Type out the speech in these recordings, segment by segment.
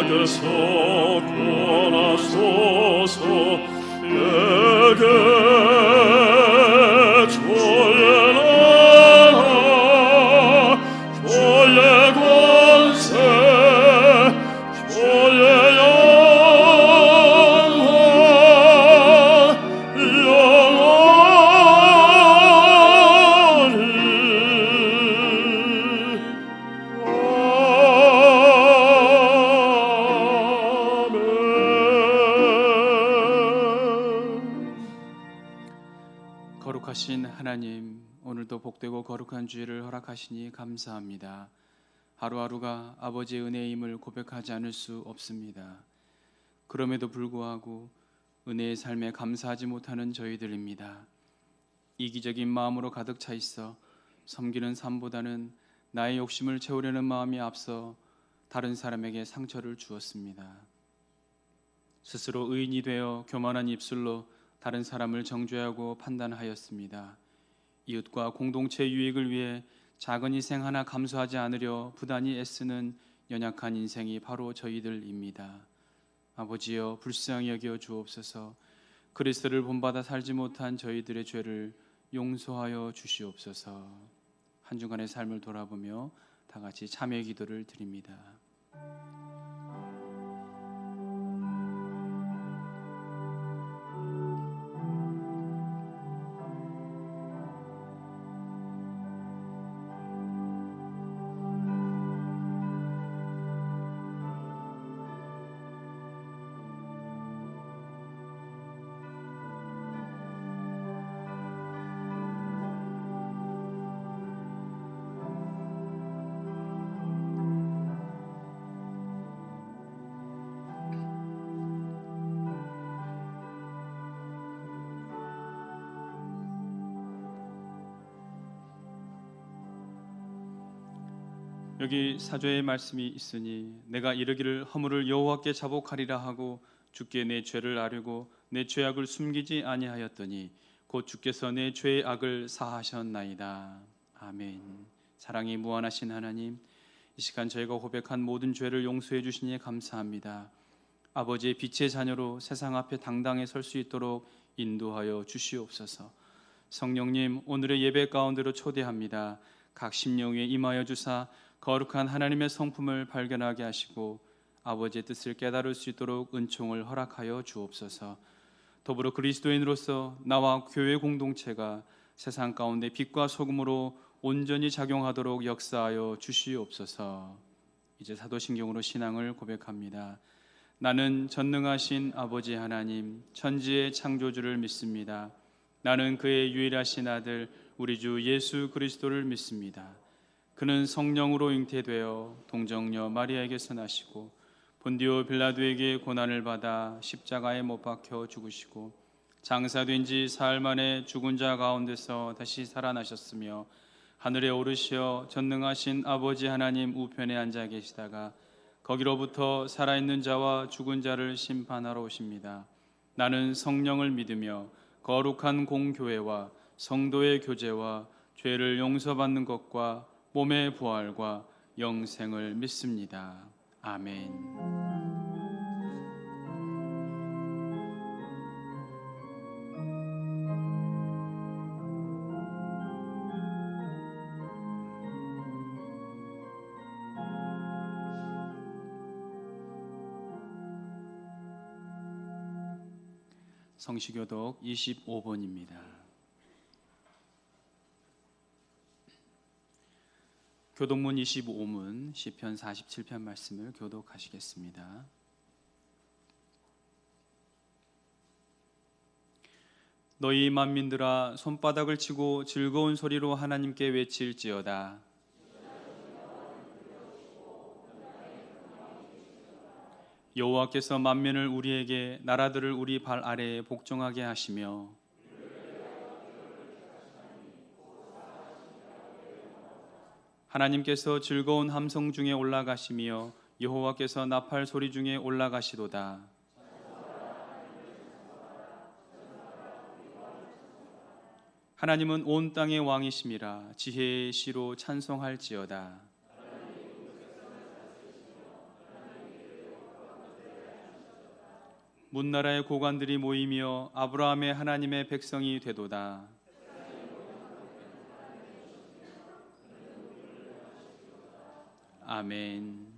내게서 떠나소서. 내게 주의 나라 주의 권세 주의 영광 거룩하신 하나님, 오늘도 복되고 거룩한 주일을 허락하시니 감사합니다. 하루하루가 아버지의 은혜임을 고백하지 않을 수 없습니다. 그럼에도 불구하고 은혜의 삶에 감사하지 못하는 저희들입니다. 이기적인 마음으로 가득 차 있어 섬기는 삶보다는 나의 욕심을 채우려는 마음이 앞서 다른 사람에게 상처를 주었습니다. 스스로 의인이 되어 교만한 입술로 다른 사람을 정죄하고 판단하였습니다. 이웃과 공동체 유익을 위해 작은 희생 하나 감수하지 않으려 부단히 애쓰는 연약한 인생이 바로 저희들입니다. 아버지여, 불쌍히 여겨 주옵소서. 그리스도를 본받아 살지 못한 저희들의 죄를 용서하여 주시옵소서. 한 주간의 삶을 돌아보며 다 같이 참회 기도를 드립니다. 여기 사조의 말씀이 있으니 내가 이르기를 허물을 여호와께 자복하리라 하고 주께 내 죄를 아뢰고 내 죄악을 숨기지 아니하였더니 곧 주께서 내 죄의 악을 사하셨나이다. 아멘. 사랑이 무한하신 하나님, 이 시간 저희가 고백한 모든 죄를 용서해 주시니 감사합니다. 아버지의 빛의 자녀로 세상 앞에 당당히 설 수 있도록 인도하여 주시옵소서. 성령님, 오늘의 예배 가운데로 초대합니다. 각 심령 위에 임하여 주사 거룩한 하나님의 성품을 발견하게 하시고 아버지의 뜻을 깨달을 수 있도록 은총을 허락하여 주옵소서. 더불어 그리스도인으로서 나와 교회 공동체가 세상 가운데 빛과 소금으로 온전히 작용하도록 역사하여 주시옵소서. 이제 사도신경으로 신앙을 고백합니다. 나는 전능하신 아버지 하나님, 천지의 창조주를 믿습니다. 나는 그의 유일하신 아들 우리 주 예수 그리스도를 믿습니다. 그는 성령으로 잉태되어 동정녀 마리아에게서 나시고 본디오 빌라도에게 고난을 받아 십자가에 못 박혀 죽으시고 장사된 지 사흘 만에 죽은 자 가운데서 다시 살아나셨으며 하늘에 오르시어 전능하신 아버지 하나님 우편에 앉아 계시다가 거기로부터 살아있는 자와 죽은 자를 심판하러 오십니다. 나는 성령을 믿으며 거룩한 공교회와 성도의 교제와 죄를 용서받는 것과 몸의 부활과 영생을 믿습니다. 아멘. 성시교독 25번입니다. 교독문 25문 시편 47편 말씀을 교독하시겠습니다. 너희 만민들아 손바닥을 치고 즐거운 소리로 하나님께 외칠지어다. 여호와께서 만민을 우리에게 나라들을 우리 발 아래에 복종하게 하시며 하나님께서 즐거운 함성 중에 올라가시며 여호와께서 나팔 소리 중에 올라가시도다. 하나님은 온 땅의 왕이심이라 지혜의 시로 찬송할지어다. 문나라의 고관들이 모이며 아브라함의 하나님의 백성이 되도다. 아멘.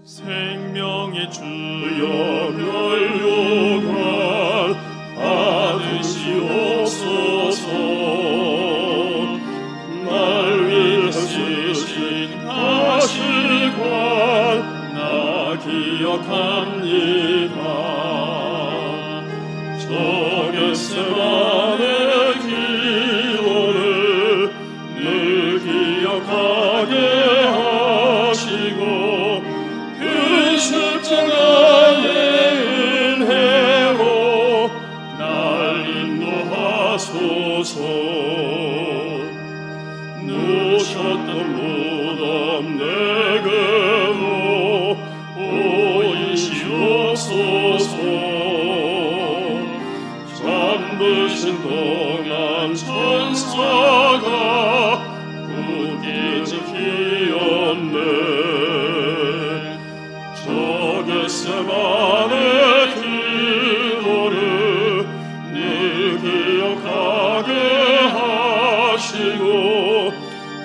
생명의 주여 멸류관 받으시옵소서. 날 위해 쓰신 가시관 나 기억합니다. 저 겟세마네 기도를 늘 기억하게 하시고 십자가의 은혜로 날 인도하소서. 누셨던 무덤 내게로 오이시옵소서. 잠드신 동안 천사가 굳게 지키었네. 겟세마네 기도를 늘 기억하게 하시고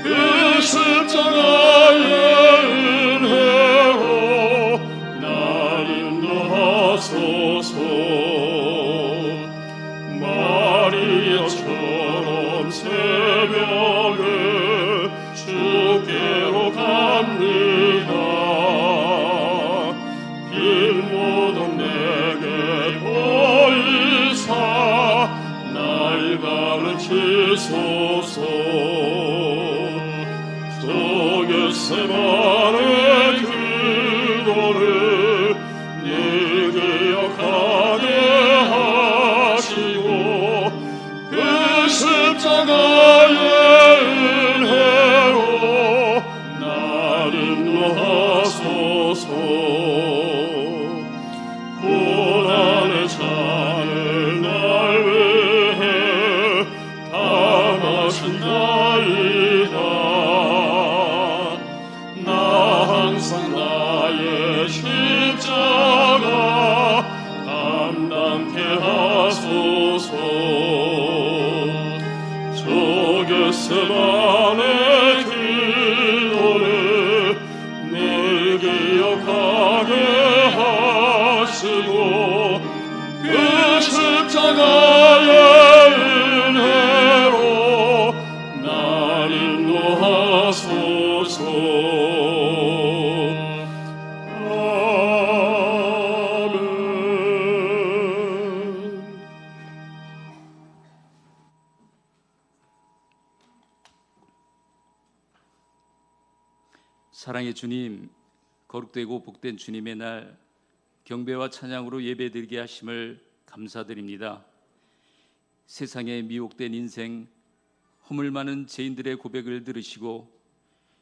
그 십자가의 은혜로 날 인도하소서. 마리아처럼 새벽에 주께로 갑니다. 모든 내게 보이사 날 가르치소서. 저 겟세마네 기도를 늘 기억하게 하시고 그 십자가의 은혜로 날 인도하소서. 고난의 잔을 날 위해 담아준다이다. 나 항상 나의 십자가 감당케 하소서. 저 겟세마네 기도를 늘 기억하게 하시고 그 십자가의 은혜로 날 인도하소서. 아멘. 사랑의 주님, 거룩되고 복된 주님의 날 경배와 찬양으로 예배드리게 하심을 감사드립니다. 세상에 미혹된 인생, 허물 많은 죄인들의 고백을 들으시고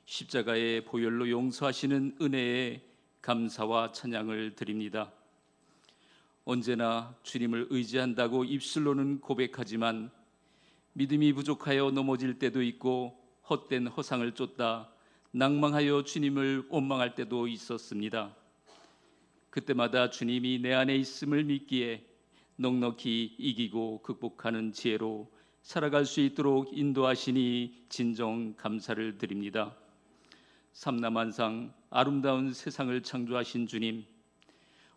십자가의 보혈로 용서하시는 은혜에 감사와 찬양을 드립니다. 언제나 주님을 의지한다고 입술로는 고백하지만 믿음이 부족하여 넘어질 때도 있고 헛된 허상을 쫓다 낭망하여 주님을 원망할 때도 있었습니다. 그때마다 주님이 내 안에 있음을 믿기에 넉넉히 이기고 극복하는 지혜로 살아갈 수 있도록 인도하시니 진정 감사를 드립니다. 삼라만상 아름다운 세상을 창조하신 주님,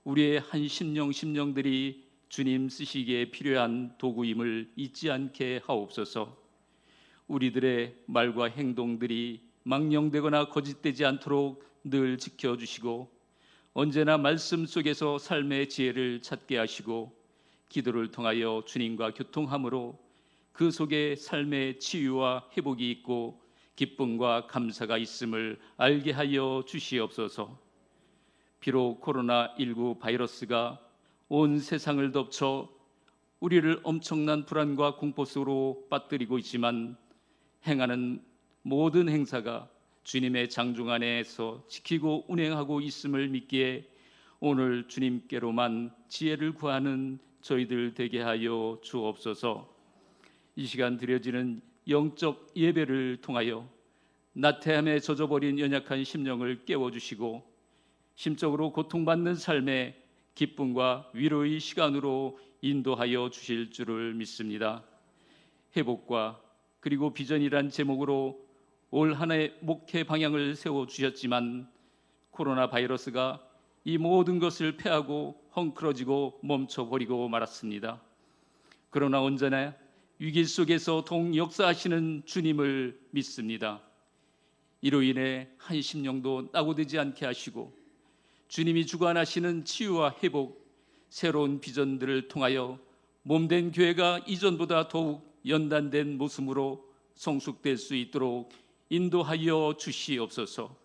우리의 한 심령들이 주님 쓰시기에 필요한 도구임을 잊지 않게 하옵소서. 우리들의 말과 행동들이 망령되거나 거짓되지 않도록 늘 지켜주시고 언제나 말씀 속에서 삶의 지혜를 찾게 하시고 기도를 통하여 주님과 교통함으로 그 속에 삶의 치유와 회복이 있고 기쁨과 감사가 있음을 알게 하여 주시옵소서. 비록 코로나19 바이러스가 온 세상을 덮쳐 우리를 엄청난 불안과 공포 속으로 빠뜨리고 있지만 행하는 모든 행사가 주님의 장중 안에서 지키고 운행하고 있음을 믿기에 오늘 주님께로만 지혜를 구하는 저희들 되게 하여 주옵소서. 이 시간 드려지는 영적 예배를 통하여 나태함에 젖어버린 연약한 심령을 깨워주시고 심적으로 고통받는 삶에 기쁨과 위로의 시간으로 인도하여 주실 줄을 믿습니다. 회복과 그리고 비전이란 제목으로 올 한 해의 목회 방향을 세워주셨지만 코로나 바이러스가 이 모든 것을 패하고 헝클어지고 멈춰버리고 말았습니다. 그러나 언제나 위기 속에서 동역사하시는 주님을 믿습니다. 이로 인해 한 심령도 낙오되지 않게 하시고 주님이 주관하시는 치유와 회복, 새로운 비전들을 통하여 몸된 교회가 이전보다 더욱 연단된 모습으로 성숙될 수 있도록 인도하여 주시옵소서.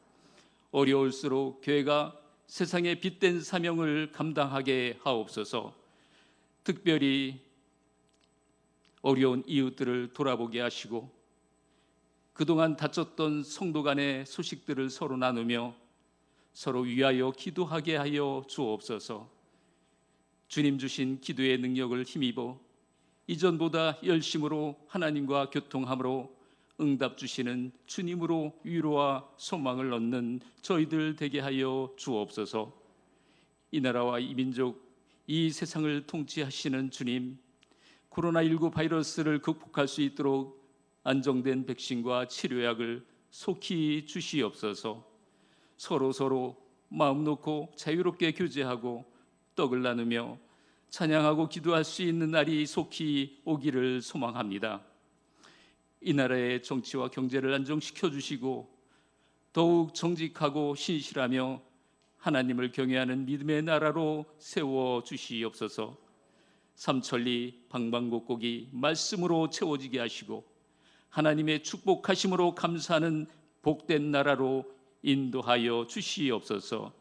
어려울수록 교회가 세상의 빛된 사명을 감당하게 하옵소서. 특별히 어려운 이웃들을 돌아보게 하시고 그동안 다쳤던 성도 간의 소식들을 서로 나누며 서로 위하여 기도하게 하여 주옵소서. 주님 주신 기도의 능력을 힘입어 이전보다 열심으로 하나님과 교통함으로 응답 주시는 주님으로 위로와 소망을 얻는 저희들 되게 하여 주옵소서. 이 나라와 이 민족, 이 세상을 통치하시는 주님, 코로나19 바이러스를 극복할 수 있도록 안정된 백신과 치료약을 속히 주시옵소서. 서로 마음 놓고 자유롭게 교제하고 떡을 나누며 찬양하고 기도할 수 있는 날이 속히 오기를 소망합니다. 이 나라의 정치와 경제를 안정시켜 주시고 더욱 정직하고 신실하며 하나님을 경외하는 믿음의 나라로 세워 주시옵소서. 삼천리 방방곡곡이 말씀으로 채워지게 하시고 하나님의 축복하심으로 감사하는 복된 나라로 인도하여 주시옵소서.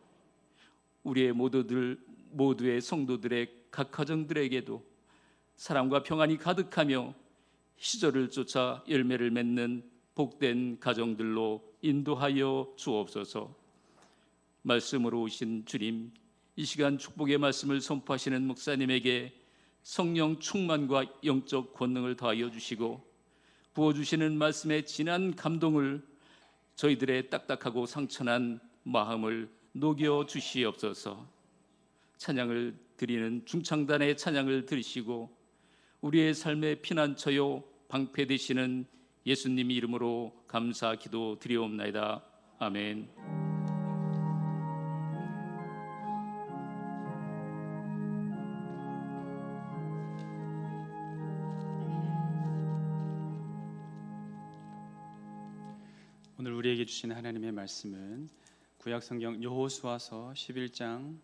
우리의 모두의 성도들의 각 가정들에게도 사랑과 평안이 가득하며 시절을 쫓아 열매를 맺는 복된 가정들로 인도하여 주옵소서. 말씀으로 오신 주님, 이 시간 축복의 말씀을 선포하시는 목사님에게 성령 충만과 영적 권능을 더하여 주시고 부어주시는 말씀의 진한 감동을 저희들의 딱딱하고 상처난 마음을 녹여 주시옵소서. 찬양을 드리는 중창단의 찬양을 들으시고 우리의 삶의 피난처요 방패 되시는 예수님 이름으로 감사 기도 드리옵나이다. 아멘. 오늘 우리에게 주신 하나님의 말씀은 구약성경 여호수아서 11장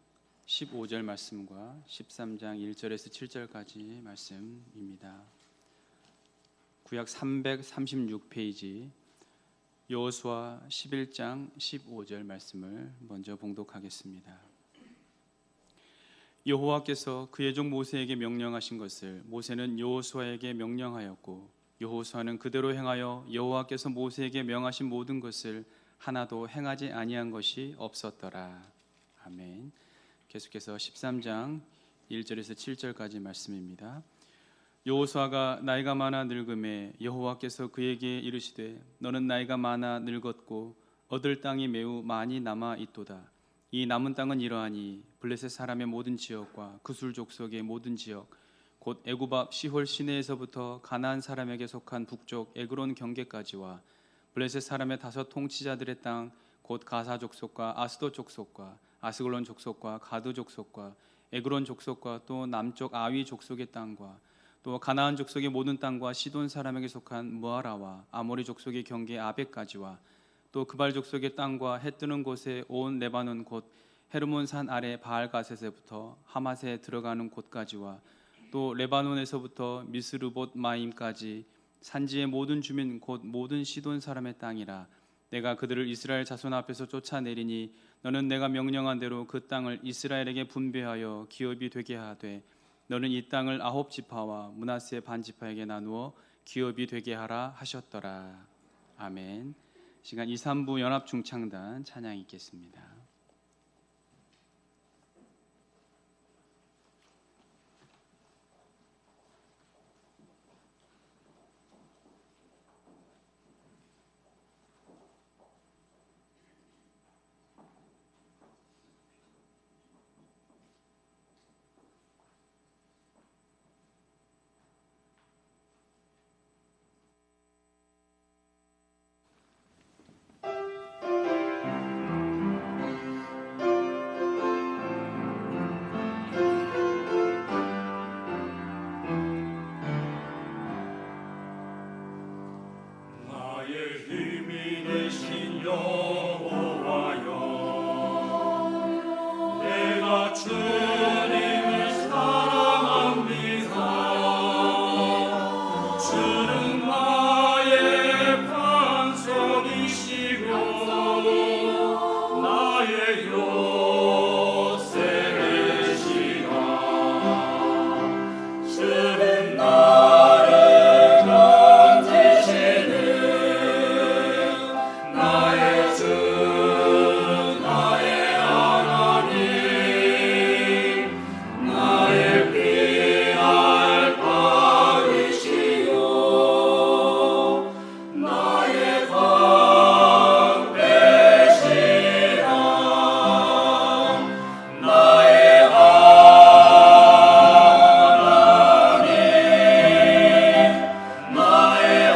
15절 말씀과 13장 1절에서 7절까지 말씀입니다. 구약 336페이지 여호수아 11장 15절 말씀을 먼저 봉독하겠습니다. 여호와께서 그의 종 모세에게 명령하신 것을 모세는 여호수아에게 명령하였고 여호수아는 그대로 행하여 여호와께서 모세에게 명하신 모든 것을 하나도 행하지 아니한 것이 없었더라. 아멘. 계속해서 13장 1절에서 7절까지 말씀입니다. 여호수아가 나이가 많아 늙음에 여호와께서 그에게 이르시되 너는 나이가 많아 늙었고 얻을 땅이 매우 많이 남아 있도다. 이 남은 땅은 이러하니 블레셋 사람의 모든 지역과 그술 족속의 모든 지역 곧 애굽 앞 시홀 시내에서부터 가나안 사람에게 속한 북쪽 에그론 경계까지와 블레셋 사람의 다섯 통치자들의 땅 곧 가사 족속과 아스돗 족속과 아스글론 족속과 가드 족속과 에그론 족속과 또 남쪽 아위 족속의 땅과 또 가나안 족속의 모든 땅과 시돈 사람에게 속한 무아라와 아모리 족속의 경계 아벡까지와 또 그발 족속의 땅과 해 뜨는 곳에 온 레바논 곧 헤르몬 산 아래 바알가셋에부터 하맛에 들어가는 곳까지와 또 레바논에서부터 미스르봇 마임까지 산지의 모든 주민 곧 모든 시돈 사람의 땅이라. 내가 그들을 이스라엘 자손 앞에서 쫓아내리니 너는 내가 명령한 대로 그 땅을 이스라엘에게 분배하여 기업이 되게 하되 너는 이 땅을 9지파와 므낫세 반지파에게 나누어 기업이 되게 하라 하셨더라. 아멘. 시간 2, 3부 연합중창단 찬양 있겠습니다. 여호와여 내가 주님을 사랑합니다. 주는 나의 반석이시며 나의 요새시라. 주는 나를 건지시는 나의 주 나의 하나님 나의 피할 바위시요 나의 방패시라. 나의 하나님 나의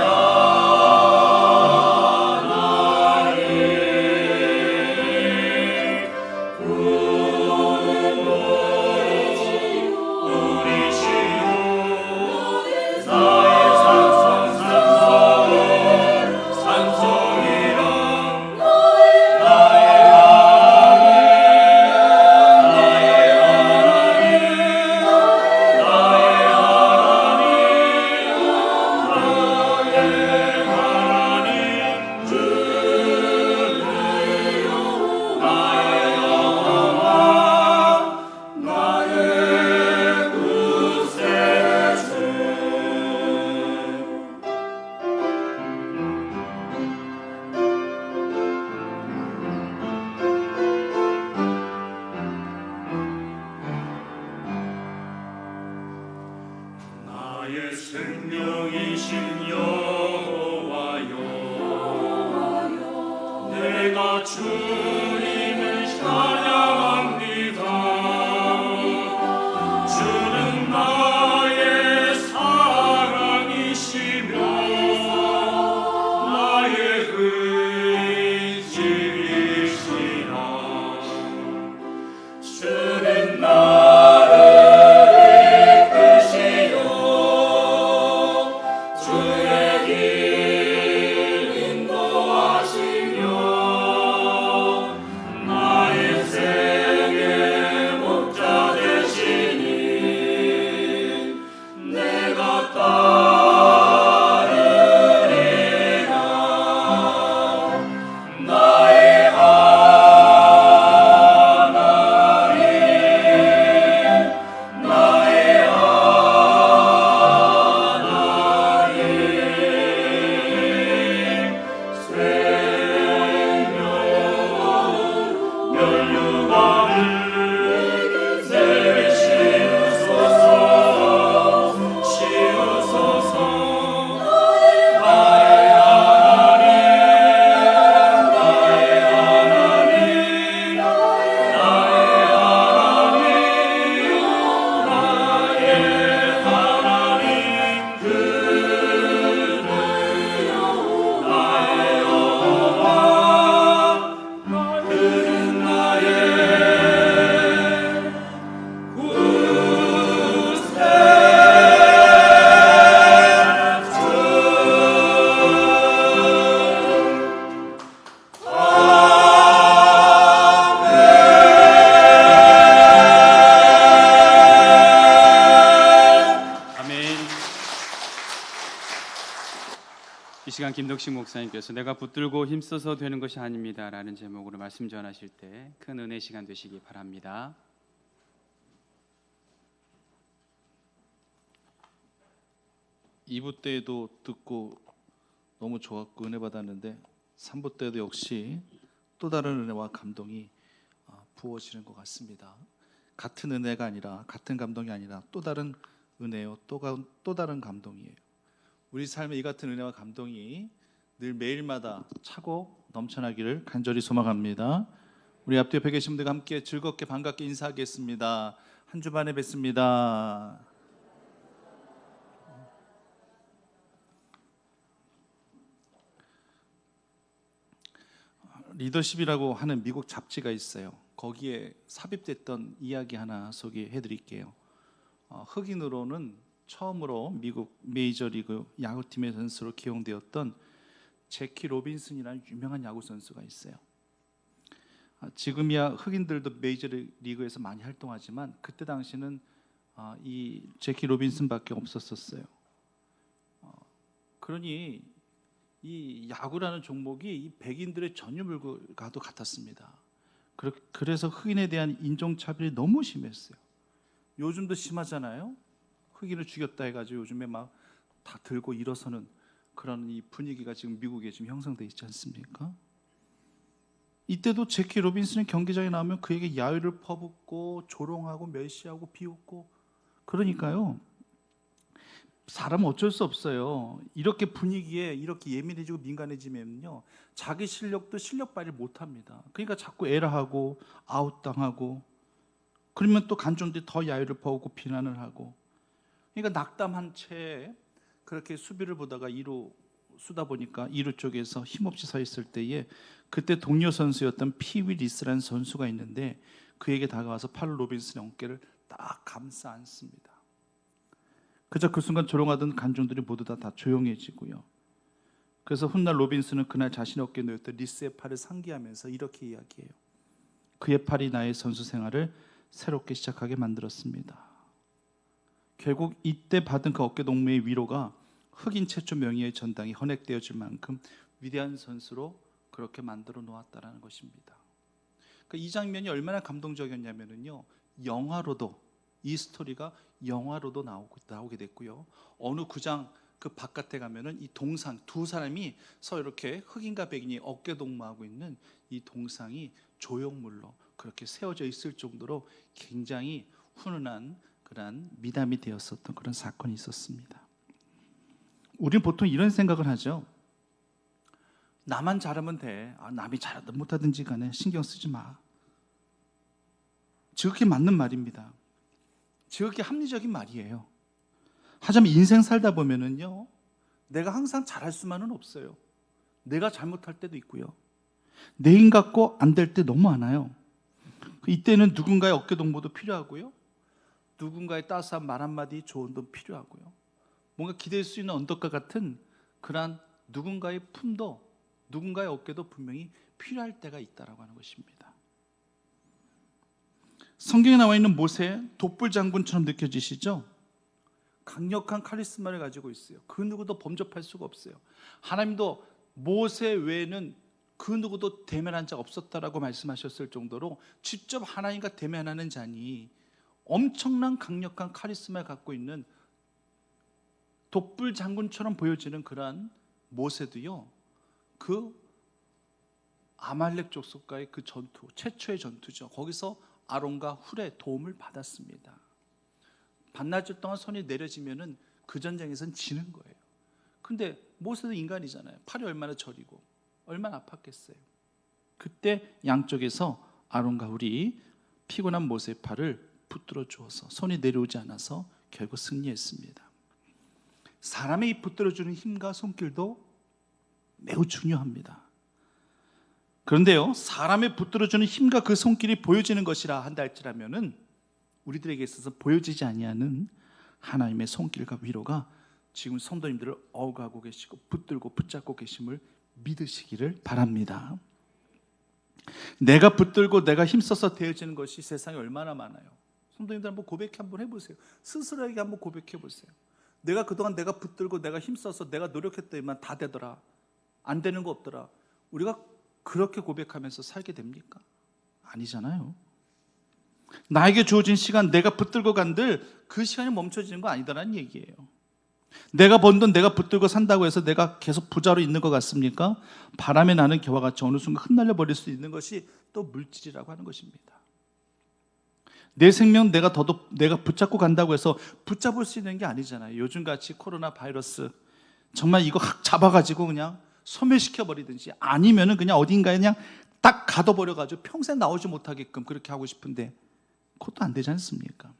나의 생명이신 여호와여 내가 주님을 찬양합니다. 주는 나의 사랑이시며 나의 의지이시라. 주는 나를 이끄시오 주의 길 인도하시며 나의 생의 목자 되시니 내가 따르리라. 나의 하나님 나의 하나님 생명으로 면류관을 내게 씌우소서 씌우소서. 나의 하나님 나의 하나님 나의 하나님 나의 하나님 그는 나의 여호와 그는 나의 아멘. 이 시간 김덕식 목사님께서 내가 붙들고 힘써서 되는 것이 아닙니다 라는 제목으로 말씀 전하실 때 큰 은혜 시간 되시기 바랍니다. 이부 때에도 듣고 너무 좋았고 은혜 받았는데 3부 때도 역시 또 다른 은혜와 감동이 부어지는 것 같습니다. 같은 은혜가 아니라 같은 감동이 아니라 또 다른 은혜요 또 다른 감동이에요. 우리 삶에 이 같은 은혜와 감동이 늘 매일마다 차고 넘쳐나기를 간절히 소망합니다. 우리 앞뒤 옆에 계신 분들과 함께 즐겁게 반갑게 인사하겠습니다. 한 주 만에 뵙습니다. 리더십이라고 하는 미국 잡지가 있어요. 거기에 삽입됐던 이야기 하나 소개해 드릴게요. 흑인으로는 처음으로 미국 메이저리그 야구팀의 선수로 기용되었던 제키 로빈슨이라는 유명한 야구 선수가 있어요. 지금이야 흑인들도 메이저리그에서 많이 활동하지만 그때 당시는 이 제키 로빈슨밖에 없었어요. 그러니 이 야구라는 종목이 이 백인들의 전유물과도 같았습니다. 그래서 흑인에 대한 인종차별이 너무 심했어요. 요즘도 심하잖아요. 흑인을 죽였다 해가지고 요즘에 막 다 들고 일어서는 그런 이 분위기가 지금 미국에 지금 형성돼 있지 않습니까? 이때도 제키 로빈슨이 경기장에 나오면 그에게 야유를 퍼붓고 조롱하고 멸시하고 비웃고, 그러니까요 사람은 어쩔 수 없어요. 이렇게 분위기에 이렇게 예민해지고 민감해지면요 자기 실력도 실력 발휘 못합니다. 그러니까 자꾸 에라하고 아웃당하고, 그러면 또 관중들이 더 야유를 퍼오고 비난을 하고, 그러니까 낙담한 채 그렇게 수비를 보다가 2루 쓰다 보니까 2루 쪽에서 힘없이 서 있을 때에 그때 동료 선수였던 피위 리스라는 선수가 있는데 그에게 다가와서 팔 로빈슨의 어깨를 딱 감싸 안습니다. 그저 그 순간 조롱하던 관중들이 모두 다 조용해지고요. 그래서 훗날 로빈슨은 그날 자신의 어깨에 놓였던 리스의 팔을 상기하면서 이렇게 이야기해요. 그의 팔이 나의 선수 생활을 새롭게 시작하게 만들었습니다. 결국 이때 받은 그 어깨 동무의 위로가 흑인 최초 명예의 전당이 헌액되어질 만큼 위대한 선수로 그렇게 만들어 놓았다라는 것입니다. 이 장면이 얼마나 감동적이었냐면요, 영화로도 이 스토리가 영화로도 나오게 됐고요. 어느 구장 그 바깥에 가면은 이 동상 두 사람이 서로 이렇게 흑인과 백인이 어깨 동무하고 있는 이 동상이 조형물로 그렇게 세워져 있을 정도로 굉장히 훈훈한 그런 미담이 되었었던 그런 사건이 있었습니다. 우리는 보통 이런 생각을 하죠. 나만 잘하면 돼. 남이 잘하든 못하든지 간에 신경 쓰지 마. 지극히 맞는 말입니다. 지극히 합리적인 말이에요. 하지만 인생 살다 보면은요, 내가 항상 잘할 수만은 없어요. 내가 잘못할 때도 있고요. 내 힘 갖고 안 될 때 너무 많아요. 이때는 누군가의 어깨 동무도 필요하고요. 누군가의 따스한 말 한마디 조언도 필요하고요. 뭔가 기댈 수 있는 언덕과 같은 그러한 누군가의 품도, 누군가의 어깨도 분명히 필요할 때가 있다라고 하는 것입니다. 성경에 나와 있는 모세, 독불 장군처럼 느껴지시죠? 강력한 카리스마를 가지고 있어요. 그 누구도 범접할 수가 없어요. 하나님도 모세 외에는 그 누구도 대면한 자가 없었다라고 말씀하셨을 정도로 직접 하나님과 대면하는 자니 엄청난 강력한 카리스마를 갖고 있는 독불 장군처럼 보여지는 그러한 모세도요, 그 아말렉 족속과의 그 전투, 최초의 전투죠. 거기서 아론과 훌의 도움을 받았습니다. 반나절 동안 손이 내려지면은 그 전쟁에서는 지는 거예요. 근데 모세도 인간이잖아요. 팔이 얼마나 저리고 얼마나 아팠겠어요. 그때 양쪽에서 아론과 훌이 피곤한 모세의 팔을 붙들어 주어서 손이 내려오지 않아서 결국 승리했습니다. 사람의 이 붙들어주는 힘과 손길도 매우 중요합니다. 그런데요, 사람의 붙들어주는 힘과 그 손길이 보여지는 것이라 한다 할지라면은 우리들에게 있어서 보여지지 아니하는 하나님의 손길과 위로가 지금 성도님들을 어우가고 계시고 붙들고 붙잡고 계심을 믿으시기를 바랍니다. 내가 붙들고 내가 힘써서 되어지는 것이 세상에 얼마나 많아요. 성도님들 한번 고백 한번 해보세요. 스스로에게 한번 고백해 보세요. 내가 그동안 내가 붙들고 내가 힘써서 내가 노력했더니만 다 되더라, 안 되는 거 없더라. 우리가 그렇게 고백하면서 살게 됩니까? 아니잖아요. 나에게 주어진 시간, 내가 붙들고 간들 그 시간이 멈춰지는 거 아니다라는 얘기예요. 내가 번 돈 내가 붙들고 산다고 해서 내가 계속 부자로 있는 것 같습니까? 바람에 나는 겨와 같이 어느 순간 흩날려 버릴 수 있는 것이 또 물질이라고 하는 것입니다. 내 생명 내가 붙잡고 간다고 해서 붙잡을 수 있는 게 아니잖아요. 요즘같이 코로나 바이러스 정말 이거 확 잡아가지고 그냥 소멸시켜 버리든지 아니면은 그냥 어딘가에 그냥 딱 가둬버려가지고 평생 나오지 못하게끔 그렇게 하고 싶은데 그것도 안 되지 않습니까?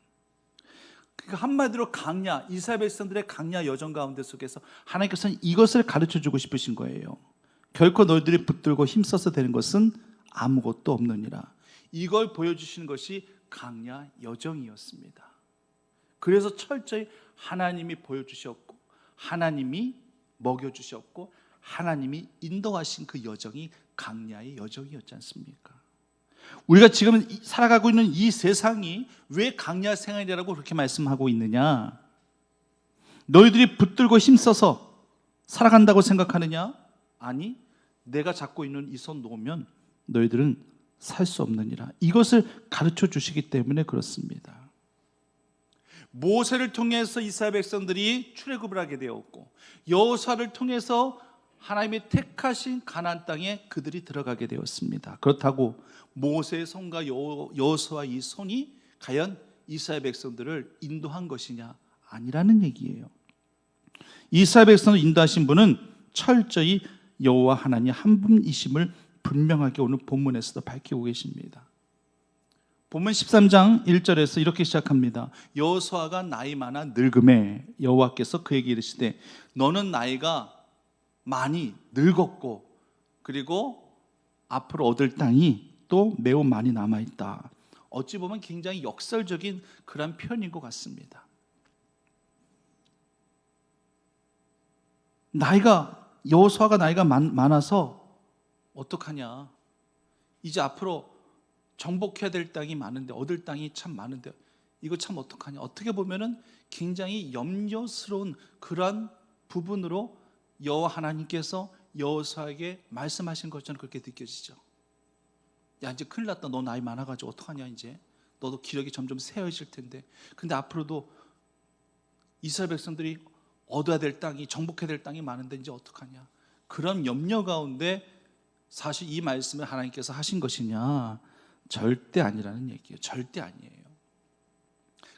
그러니까 한마디로 강야, 이스라엘 백성들의 강야 여정 가운데 속에서 하나님께서는 이것을 가르쳐주고 싶으신 거예요. 결코 너희들이 붙들고 힘써서 되는 것은 아무것도 없느니라. 이걸 보여주시는 것이 강야 여정이었습니다. 그래서 철저히 하나님이 보여주셨고 하나님이 먹여주셨고 하나님이 인도하신 그 여정이 강야의 여정이었지 않습니까? 우리가 지금 살아가고 있는 이 세상이 왜 강야 생활이라고 그렇게 말씀하고 있느냐? 너희들이 붙들고 힘써서 살아간다고 생각하느냐? 아니, 내가 잡고 있는 이 손 놓으면 너희들은 살 수 없느니라. 이것을 가르쳐 주시기 때문에 그렇습니다. 모세를 통해서 이스라엘 백성들이 출애굽을 하게 되었고, 여호수아를 통해서 하나님의 택하신 가나안 땅에 그들이 들어가게 되었습니다. 그렇다고 모세의 손과 여호수아의 이 손이 과연 이스라엘 백성들을 인도한 것이냐? 아니라는 얘기예요. 이스라엘 백성을 인도하신 분은 철저히 여호와 하나님 한 분이심을 분명하게 오늘 본문에서도 밝히고 계십니다. 본문 13장 1절에서 이렇게 시작합니다. 여호수아가 나이 많아 늙음에 여호와께서 그에게 이르시되 너는 나이가 많이 늙었고 그리고 앞으로 얻을 땅이 또 매우 많이 남아있다. 어찌 보면 굉장히 역설적인 그런 표현인 것 같습니다. 여호수아가 나이가 많아서 어떡하냐, 이제 앞으로 정복해야 될 땅이 많은데, 얻을 땅이 참 많은데 이거 참 어떡하냐. 어떻게 보면은 굉장히 염려스러운 그런 부분으로 여호와 하나님께서 여호수아에게 말씀하신 것처럼 그렇게 느껴지죠. 야, 이제 큰일 났다. 너 나이 많아가지고 어떡하냐. 이제 너도 기력이 점점 세어질 텐데, 근데 앞으로도 이스라엘 백성들이 얻어야 될 땅이, 정복해야 될 땅이 많은데 이제 어떡하냐. 그런 염려 가운데 사실 이 말씀을 하나님께서 하신 것이냐? 절대 아니라는 얘기예요. 절대 아니에요.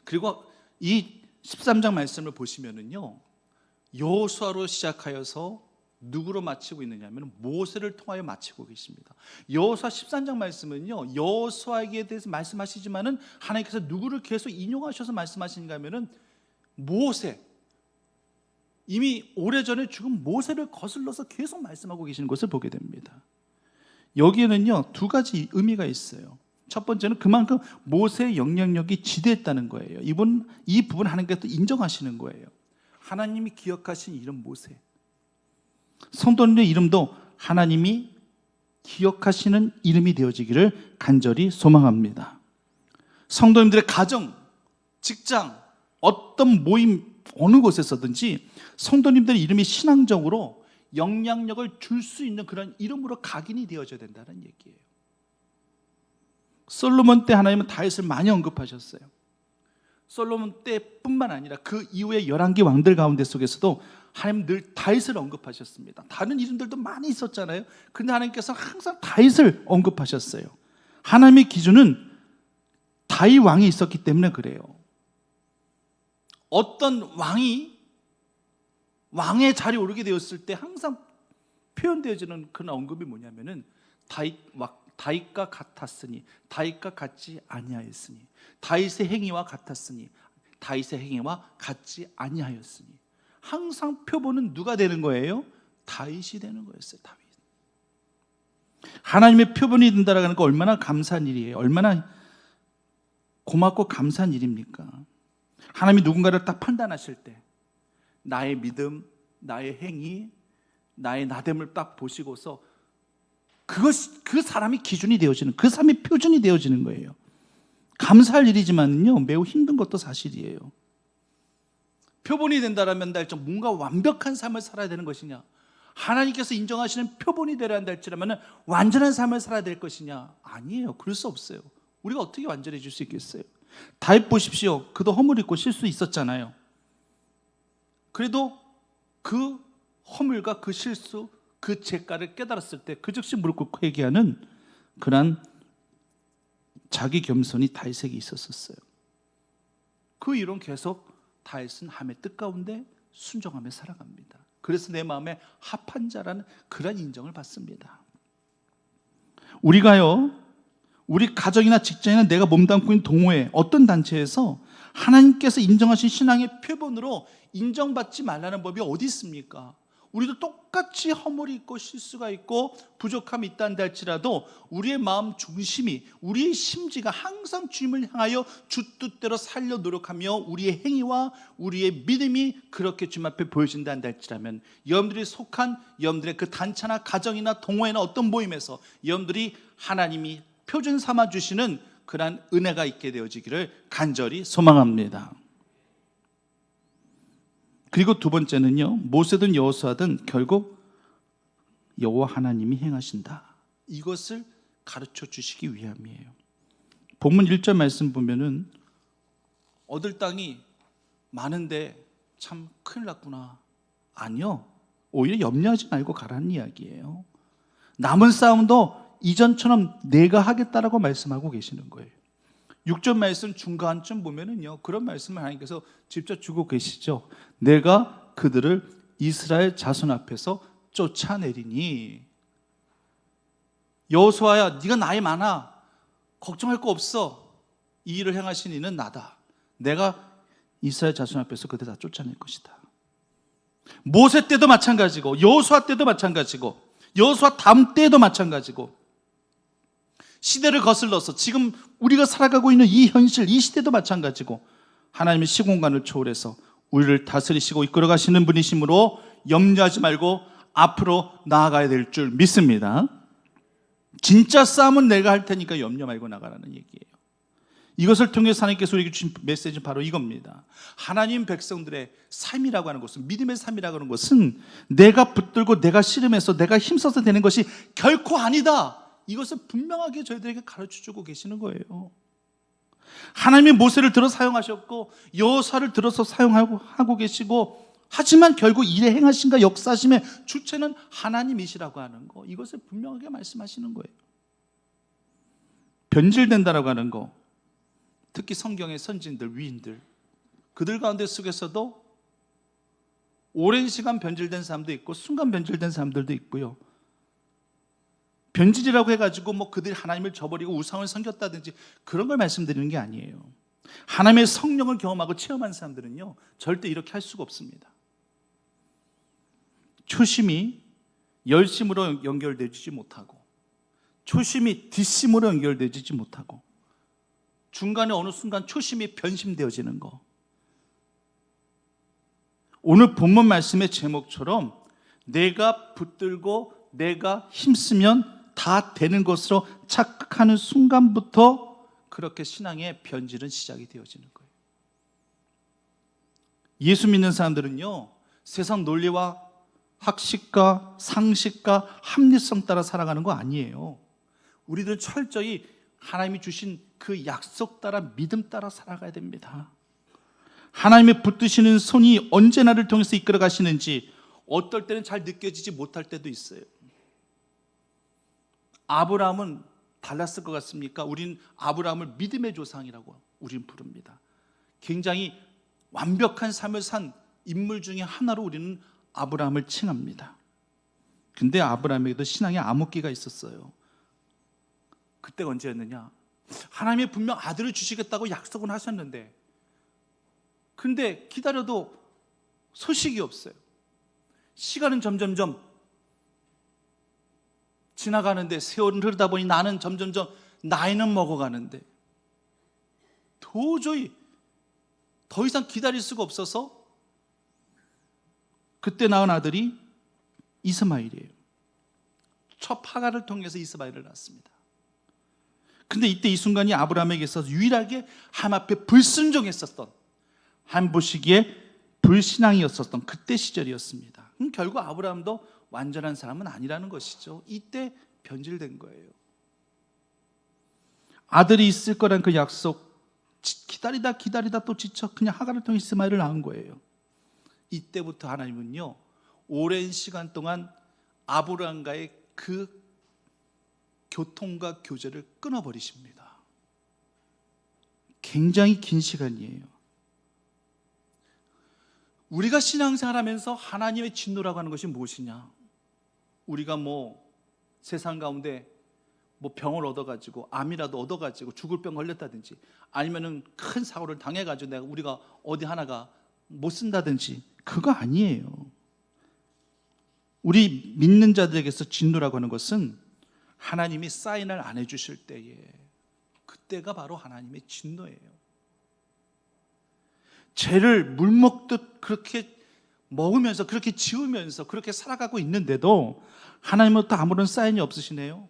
그리고 이 13장 말씀을 보시면은요, 여호수아로 시작하여서 누구로 마치고 있느냐면 모세를 통하여 마치고 계십니다. 여호수아 13장 말씀은요, 여호수아에게 대해서 말씀하시지만은 하나님께서 누구를 계속 인용하셔서 말씀하시는가 하면은 모세, 이미 오래전에 죽은 모세를 거슬러서 계속 말씀하고 계시는 것을 보게 됩니다. 여기에는요, 두 가지 의미가 있어요. 첫 번째는 그만큼 모세의 영향력이 지대했다는 거예요. 이 부분 하나님께서 인정하시는 거예요. 하나님이 기억하신 이름 모세, 성도님의 이름도 하나님이 기억하시는 이름이 되어지기를 간절히 소망합니다. 성도님들의 가정, 직장, 어떤 모임, 어느 곳에서든지 성도님들의 이름이 신앙적으로 영향력을 줄 수 있는 그런 이름으로 각인이 되어져야 된다는 얘기예요. 솔로몬 때 하나님은 다윗을 많이 언급하셨어요. 솔로몬 때뿐만 아니라 그 이후의 11개 왕들 가운데 속에서도 하나님 늘 다윗을 언급하셨습니다. 다른 이름들도 많이 있었잖아요. 그런데 하나님께서 항상 다윗을 언급하셨어요. 하나님의 기준은 다윗 왕이 있었기 때문에 그래요. 어떤 왕이 왕의 자리에 오르게 되었을 때 항상 표현되어지는 그런 언급이 뭐냐면은 다윗과 같았으니, 다윗과 같지 아니하였으니, 다윗의 행위와 같았으니, 다윗의 행위와 같지 아니하였으니. 항상 표본은 누가 되는 거예요? 다윗이 되는 거였어요. 다윗. 하나님의 표본이 된다라는 거 얼마나 감사한 일이에요. 얼마나 고맙고 감사한 일입니까? 하나님이 누군가를 딱 판단하실 때 나의 믿음, 나의 행위, 나의 나됨을 딱 보시고서 그 사람이 기준이 되어지는, 그 사람이 표준이 되어지는 거예요. 감사할 일이지만요, 매우 힘든 것도 사실이에요. 표본이 된다라면 뭔가 완벽한 삶을 살아야 되는 것이냐, 하나님께서 인정하시는 표본이 되려 한다 할지라면 완전한 삶을 살아야 될 것이냐, 아니에요. 그럴 수 없어요. 우리가 어떻게 완전해질 수 있겠어요? 다윗 보십시오. 그도 허물 있고 실수 있었잖아요. 그래도 그 허물과 그 실수, 그 죄가를 깨달았을 때 그 즉시 무릎 꿇고 회개하는 그런 자기 겸손이 다윗에게 있었어요. 그 이론 계속 다윗은 함의 뜻 가운데 순종하며 살아갑니다. 그래서 내 마음에 합한 자라는 그런 인정을 받습니다. 우리가요, 우리 가정이나 직장이나 내가 몸담고 있는 동호회, 어떤 단체에서 하나님께서 인정하신 신앙의 표본으로 인정받지 말라는 법이 어디 있습니까? 우리도 똑같이 허물이 있고 실수가 있고 부족함이 있다는데 할지라도 우리의 마음 중심이, 우리의 심지가 항상 주님을 향하여 주 뜻대로 살려 노력하며 우리의 행위와 우리의 믿음이 그렇게 주님 앞에 보여진다는데 할지라면, 여러분들이 속한 여러분들의 그 단체나 가정이나 동호회나 어떤 모임에서 여러분들이 하나님이 표준 삼아 주시는 그러한 은혜가 있게 되어지기를 간절히 소망합니다. 그리고 두 번째는요, 모세든 여호수아든 결국 여호와 하나님이 행하신다, 이것을 가르쳐 주시기 위함이에요. 본문 1절 말씀 보면은 얻을 땅이 많은데 참 큰일 났구나. 아니요, 오히려 염려하지 말고 가라는 이야기예요. 남은 싸움도 이전처럼 내가 하겠다라고 말씀하고 계시는 거예요. 6절 말씀 중간쯤 보면은요, 그런 말씀을 하나님께서 직접 주고 계시죠. 내가 그들을 이스라엘 자손 앞에서 쫓아내리니. 여호수아야, 네가 나이 많아, 걱정할 거 없어. 이 일을 행하신 이는 나다. 내가 이스라엘 자손 앞에서 그들 다 쫓아낼 것이다. 모세 때도 마찬가지고, 여호수아 때도 마찬가지고, 여호수아 다음 때도 마찬가지고, 시대를 거슬러서 지금 우리가 살아가고 있는 이 현실, 이 시대도 마찬가지고, 하나님의 시공간을 초월해서 우리를 다스리시고 이끌어 가시는 분이시므로 염려하지 말고 앞으로 나아가야 될 줄 믿습니다. 진짜 싸움은 내가 할 테니까 염려 말고 나가라는 얘기예요. 이것을 통해서 하나님께서 우리에게 주신 메시지는 바로 이겁니다. 하나님 백성들의 삶이라고 하는 것은, 믿음의 삶이라고 하는 것은 내가 붙들고 내가 씨름해서 내가 힘써서 되는 것이 결코 아니다, 이것을 분명하게 저희들에게 가르쳐주고 계시는 거예요. 하나님이 모세를 들어 사용하셨고 여호수아를 들어서 사용하고 계시고, 하지만 결국 일의 행하심과 역사심의 주체는 하나님이시라고 하는 거, 이것을 분명하게 말씀하시는 거예요. 변질된다라고 하는 거, 특히 성경의 선진들, 위인들, 그들 가운데 속에서도 오랜 시간 변질된 사람도 있고 순간 변질된 사람들도 있고요. 변질이라고 해가지고 뭐 그들이 하나님을 저버리고 우상을 섬겼다든지 그런 걸 말씀드리는 게 아니에요. 하나님의 성령을 경험하고 체험한 사람들은요, 절대 이렇게 할 수가 없습니다. 초심이 열심으로 연결되지 못하고, 초심이 뒷심으로 연결되지 못하고, 중간에 어느 순간 초심이 변심되어지는 거. 오늘 본문 말씀의 제목처럼 내가 붙들고 내가 힘쓰면 다 되는 것으로 착각하는 순간부터 그렇게 신앙의 변질은 시작이 되어지는 거예요. 예수 믿는 사람들은요, 세상 논리와 학식과 상식과 합리성 따라 살아가는 거 아니에요. 우리들은 철저히 하나님이 주신 그 약속 따라, 믿음 따라 살아가야 됩니다. 하나님의 붙드시는 손이 언제 나를 통해서 이끌어 가시는지 어떨 때는 잘 느껴지지 못할 때도 있어요. 아브라함은 달랐을 것 같습니까? 우린 아브라함을 믿음의 조상이라고 우린 부릅니다. 굉장히 완벽한 삶을 산 인물 중에 하나로 우리는 아브라함을 칭합니다. 근데 아브라함에게도 신앙의 암흑기가 있었어요. 그때가 언제였느냐? 하나님이 분명 아들을 주시겠다고 약속은 하셨는데, 근데 기다려도 소식이 없어요. 시간은 점점점 지나가는데, 세월은 흐르다 보니 나는 점점점 나이는 먹어가는데 도저히 더 이상 기다릴 수가 없어서 그때 낳은 아들이 이스마엘이에요. 첫 하갈을 통해서 이스마엘을 낳았습니다. 근데 이때 이 순간이 아브라함에게 있어서 유일하게 하나님 앞에 불순종했었던, 한 보시기에 불신앙이었었던 그때 시절이었습니다. 결국 아브라함도 완전한 사람은 아니라는 것이죠. 이때 변질된 거예요. 아들이 있을 거란 그 약속 기다리다 또 지쳐 그냥 하갈을 통해 이스마엘을 낳은 거예요. 이때부터 하나님은요, 오랜 시간 동안 아브라함과의 그 교통과 교제를 끊어버리십니다. 굉장히 긴 시간이에요. 우리가 신앙생활하면서 하나님의 진노라고 하는 것이 무엇이냐? 우리가 뭐 세상 가운데 뭐 병을 얻어가지고, 암이라도 얻어가지고 죽을 병 걸렸다든지, 아니면은 큰 사고를 당해가지고 우리가 어디 하나가 못 쓴다든지, 그거 아니에요. 우리 믿는 자들에게서 진노라고 하는 것은 하나님이 사인을 안 해주실 때에, 그때가 바로 하나님의 진노예요. 죄를 물 먹듯 그렇게 먹으면서, 그렇게 지으면서 그렇게 살아가고 있는데도 하나님은 또 아무런 사인이 없으시네요.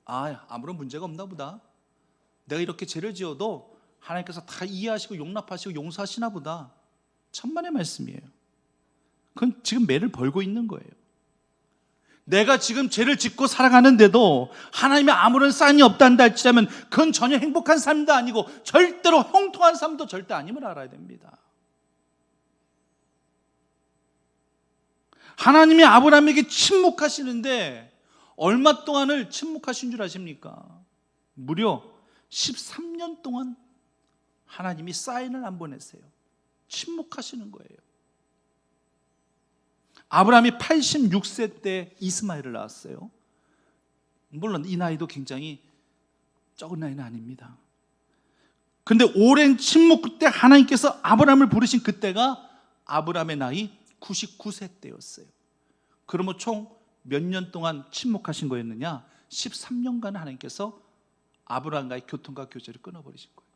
아무런 문제가 없나 보다. 내가 이렇게 죄를 지어도 하나님께서 다 이해하시고 용납하시고 용서하시나 보다. 천만의 말씀이에요. 그건 지금 매를 벌고 있는 거예요. 내가 지금 죄를 짓고 살아가는데도 하나님의 아무런 사인이 없단다 할지라면 그건 전혀 행복한 삶도 아니고 절대로 형통한 삶도 절대 아님을 알아야 됩니다. 하나님이 아브라함에게 침묵하시는데 얼마 동안을 침묵하신 줄 아십니까? 무려 13년 동안 하나님이 사인을 안 보내세요. 침묵하시는 거예요. 아브라함이 86세 때 이스마엘을 낳았어요. 물론 이 나이도 굉장히 적은 나이는 아닙니다. 그런데 오랜 침묵 끝에 하나님께서 아브라함을 부르신 그때가 아브라함의 나이 99세 때였어요. 그러면 총 몇 년 동안 침묵하신 거였느냐? 13년간 하나님께서 아브라함과의 교통과 교제를 끊어버리신 거예요.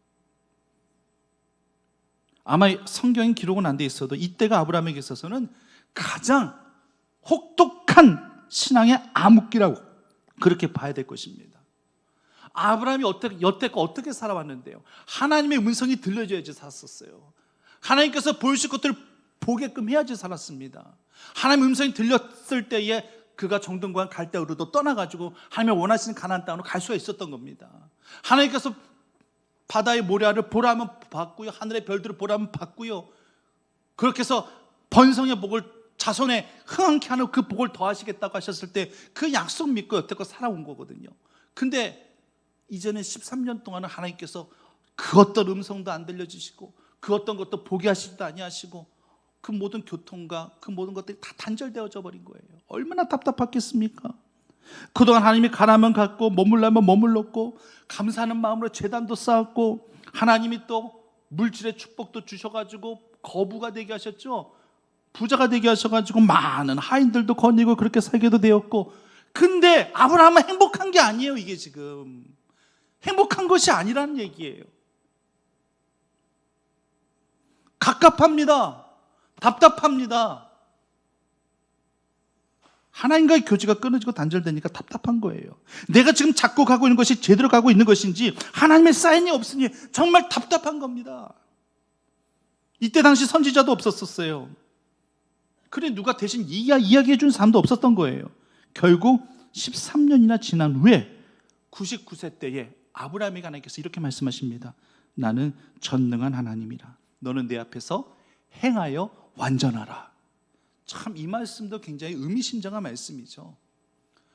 아마 성경에 기록은 안 돼 있어도 이때가 아브라함에게 있어서는 가장 혹독한 신앙의 암흑기라고 그렇게 봐야 될 것입니다. 아브라함이 여태껏 어떻게 살아왔는데요? 하나님의 음성이 들려줘야지 살았었어요. 하나님께서 보여주실 것들을 보게끔 해야지 살았습니다. 하나님의 음성이 들렸을 때에 그가 정등과 갈대우르도 떠나가지고 하나님의 원하시는 가나안 땅으로 갈 수가 있었던 겁니다. 하나님께서 바다의 모래알을 보라면 봤고요, 하늘의 별들을 보라면 봤고요, 그렇게 해서 번성의 복을 자손에 흥황케 하는 그 복을 더하시겠다고 하셨을 때 그 약속 믿고 여태껏 살아온 거거든요. 근데 이전에 13년 동안은 하나님께서 그 어떤 음성도 안 들려주시고 그 어떤 것도 보게 하시지도 아니하시고 그 모든 교통과 그 모든 것들이 다 단절되어져 버린 거예요. 얼마나 답답했겠습니까? 그동안 하나님이 가라면 갔고 머물라면 머물렀고 감사하는 마음으로 제단도 쌓았고 하나님이 또 물질의 축복도 주셔가지고 거부가 되게 하셨죠. 부자가 되게 하셔가지고 많은 하인들도 거느리고 그렇게 살게도 되었고, 근데 아브라함은 행복한 게 아니에요. 이게 지금 행복한 것이 아니라는 얘기예요. 갑갑합니다. 답답합니다. 하나님과의 교제가 끊어지고 단절되니까 답답한 거예요. 내가 지금 잡고 가고 있는 것이 제대로 가고 있는 것인지 하나님의 사인이 없으니 정말 답답한 겁니다. 이때 당시 선지자도 없었어요. 그래 누가 대신 이야기해 준 사람도 없었던 거예요. 결국 13년이나 지난 후에 99세 때에 아브라함에게 하나님께서 이렇게 말씀하십니다. 나는 전능한 하나님이라. 너는 내 앞에서 행하여 완전하라. 참 이 말씀도 굉장히 의미심장한 말씀이죠.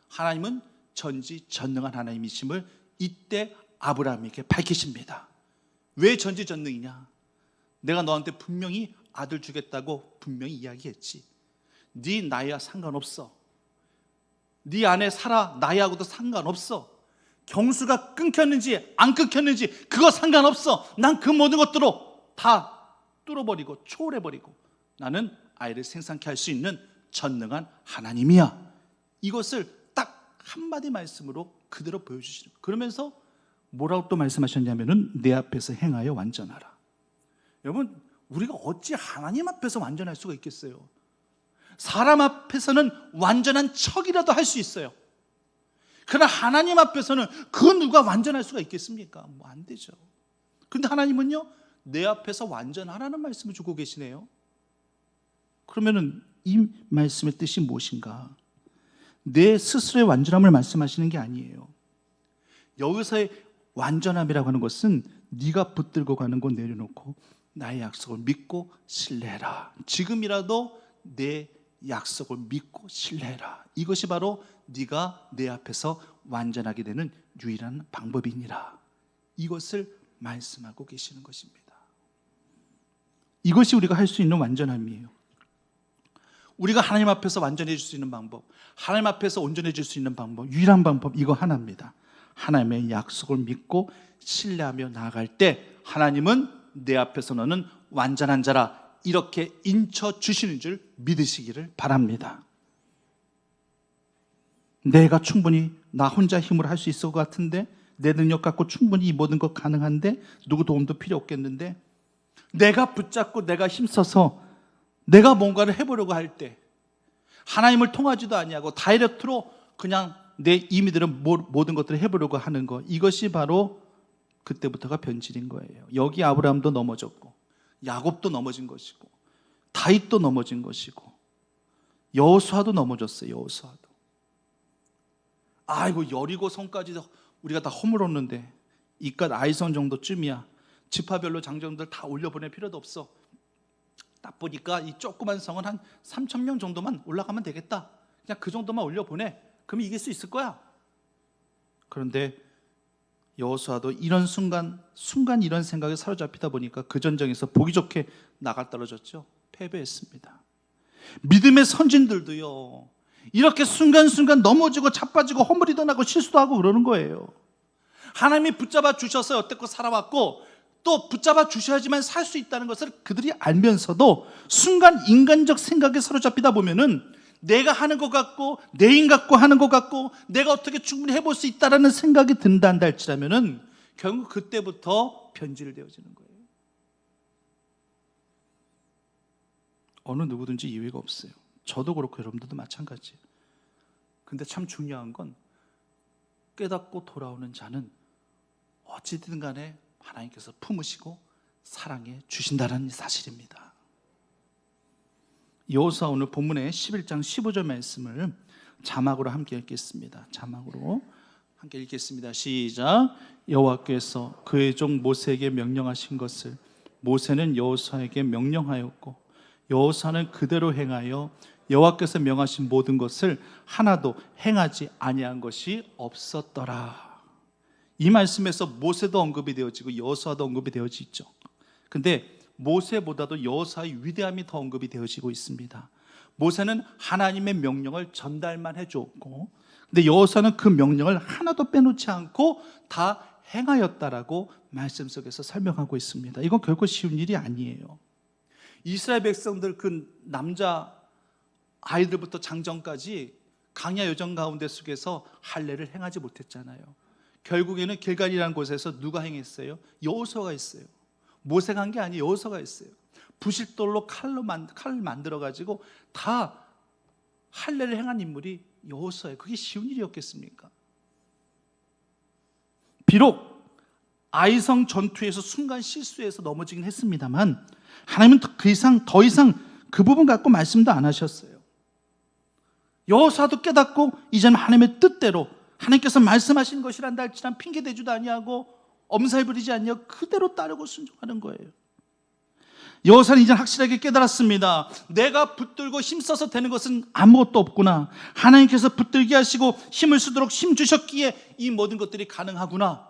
하나님은 전지전능한 하나님이심을 이때 아브라함에게 밝히십니다. 왜 전지전능이냐? 내가 너한테 분명히 아들 주겠다고 분명히 이야기했지. 네 나이와 상관없어. 네 안에 사라 나이하고도 상관없어. 경수가 끊겼는지 안 끊겼는지 그거 상관없어. 난 그 모든 것들로 다 뚫어버리고 초월해버리고 나는 아이를 생산케 할 수 있는 전능한 하나님이야. 이것을 딱 한마디 말씀으로 그대로 보여주시는 거예요. 그러면서 뭐라고 또 말씀하셨냐면은 내 앞에서 행하여 완전하라. 여러분, 우리가 어찌 하나님 앞에서 완전할 수가 있겠어요? 사람 앞에서는 완전한 척이라도 할 수 있어요. 그러나 하나님 앞에서는 그 누가 완전할 수가 있겠습니까? 뭐 안 되죠. 그런데 하나님은요, 내 앞에서 완전하라는 말씀을 주고 계시네요. 그러면은 이 말씀의 뜻이 무엇인가? 내 스스로의 완전함을 말씀하시는 게 아니에요. 여기서의 완전함이라고 하는 것은 네가 붙들고 가는 거 내려놓고 나의 약속을 믿고 신뢰해라. 지금이라도 내 약속을 믿고 신뢰해라. 이것이 바로 네가 내 앞에서 완전하게 되는 유일한 방법이니라. 이것을 말씀하고 계시는 것입니다. 이것이 우리가 할 수 있는 완전함이에요. 우리가 하나님 앞에서 완전해질 수 있는 방법, 하나님 앞에서 온전해질 수 있는 방법, 유일한 방법 이거 하나입니다. 하나님의 약속을 믿고 신뢰하며 나아갈 때 하나님은 내 앞에서 너는 완전한 자라 이렇게 인쳐주시는 줄 믿으시기를 바랍니다. 내가 충분히 나 혼자 힘으로 할 수 있을 것 같은데, 내 능력 갖고 충분히 이 모든 것 가능한데, 누구 도움도 필요 없겠는데, 내가 붙잡고 내가 힘써서 내가 뭔가를 해보려고 할 때 하나님을 통하지도 아니하고 다이렉트로 그냥 내 임의대로 모든 것들을 해보려고 하는 것, 이것이 바로 그때부터가 변질인 거예요. 여기 아브라함도 넘어졌고 야곱도 넘어진 것이고 다윗도 넘어진 것이고 여호수아도 넘어졌어요. 여호수아도. 아이고, 여리고 성까지도 우리가 다 허물었는데 이깟 아이성 정도쯤이야. 지파별로 장정들 다 올려보낼 필요도 없어. 딱 보니까 이 조그만 성은 한 3,000명 정도만 올라가면 되겠다. 그냥 그 정도만 올려보내. 그러면 이길 수 있을 거야. 그런데 여호수아도 이런 순간 이런 생각에 사로잡히다 보니까 그 전쟁에서 보기 좋게 나가 떨어졌죠. 패배했습니다. 믿음의 선진들도요, 이렇게 순간순간 넘어지고 자빠지고 허물이도 나고 실수도 하고 그러는 거예요. 하나님이 붙잡아 주셔서 여태껏 살아왔고 또 붙잡아 주셔야지만 살 수 있다는 것을 그들이 알면서도 순간 인간적 생각에 사로잡히다 보면은 내가 하는 것 같고 내 힘 갖고 하는 것 같고 내가 어떻게 충분히 해볼 수 있다라는 생각이 든다 한다 할지라면은 결국 그때부터 변질되어지는 거예요. 어느 누구든지 이유가 없어요. 저도 그렇고 여러분들도 마찬가지예요. 근데 참 중요한 건 깨닫고 돌아오는 자는 어찌든 간에 하나님께서 품으시고 사랑해 주신다는 사실입니다. 여호수아 오늘 본문의 11장 15절 말씀을 자막으로 함께 읽겠습니다. 자막으로 함께 읽겠습니다. 시작. 여호와께서 그의 종 모세에게 명령하신 것을 모세는 여호수아에게 명령하였고 여호수아는 그대로 행하여 여호와께서 명하신 모든 것을 하나도 행하지 아니한 것이 없었더라. 이 말씀에서 모세도 언급이 되어지고 여호수아도 언급이 되어지죠. 근데 모세보다도 여호수아의 위대함이 더 언급이 되어지고 있습니다. 모세는 하나님의 명령을 전달만 해줬고, 근데 여호수아는 그 명령을 하나도 빼놓지 않고 다 행하였다라고 말씀 속에서 설명하고 있습니다. 이건 결코 쉬운 일이 아니에요. 이스라엘 백성들 그 남자 아이들부터 장정까지 강야 여정 가운데 속에서 할례를 행하지 못했잖아요. 결국에는 길갈이라는 곳에서 누가 행했어요? 여호수아가 했어요. 모세가 한 게 아니에요. 여호수아가 했어요. 부싯돌로 칼을 만들어 가지고 다 할례를 행한 인물이 여호수아예요. 그게 쉬운 일이었겠습니까? 비록 아이성 전투에서 순간 실수해서 넘어지긴 했습니다만 하나님은 더 이상 그 부분 갖고 말씀도 안 하셨어요. 여호수아도 깨닫고 이제는 하나님의 뜻대로 하나님께서 말씀하신 것이란다 할지란 핑계대지도 아니하고 엄살 부리지 아니하고 그대로 따르고 순종하는 거예요. 여호수아는 이제 확실하게 깨달았습니다. 내가 붙들고 힘써서 되는 것은 아무것도 없구나. 하나님께서 붙들게 하시고 힘을 쓰도록 힘 주셨기에 이 모든 것들이 가능하구나.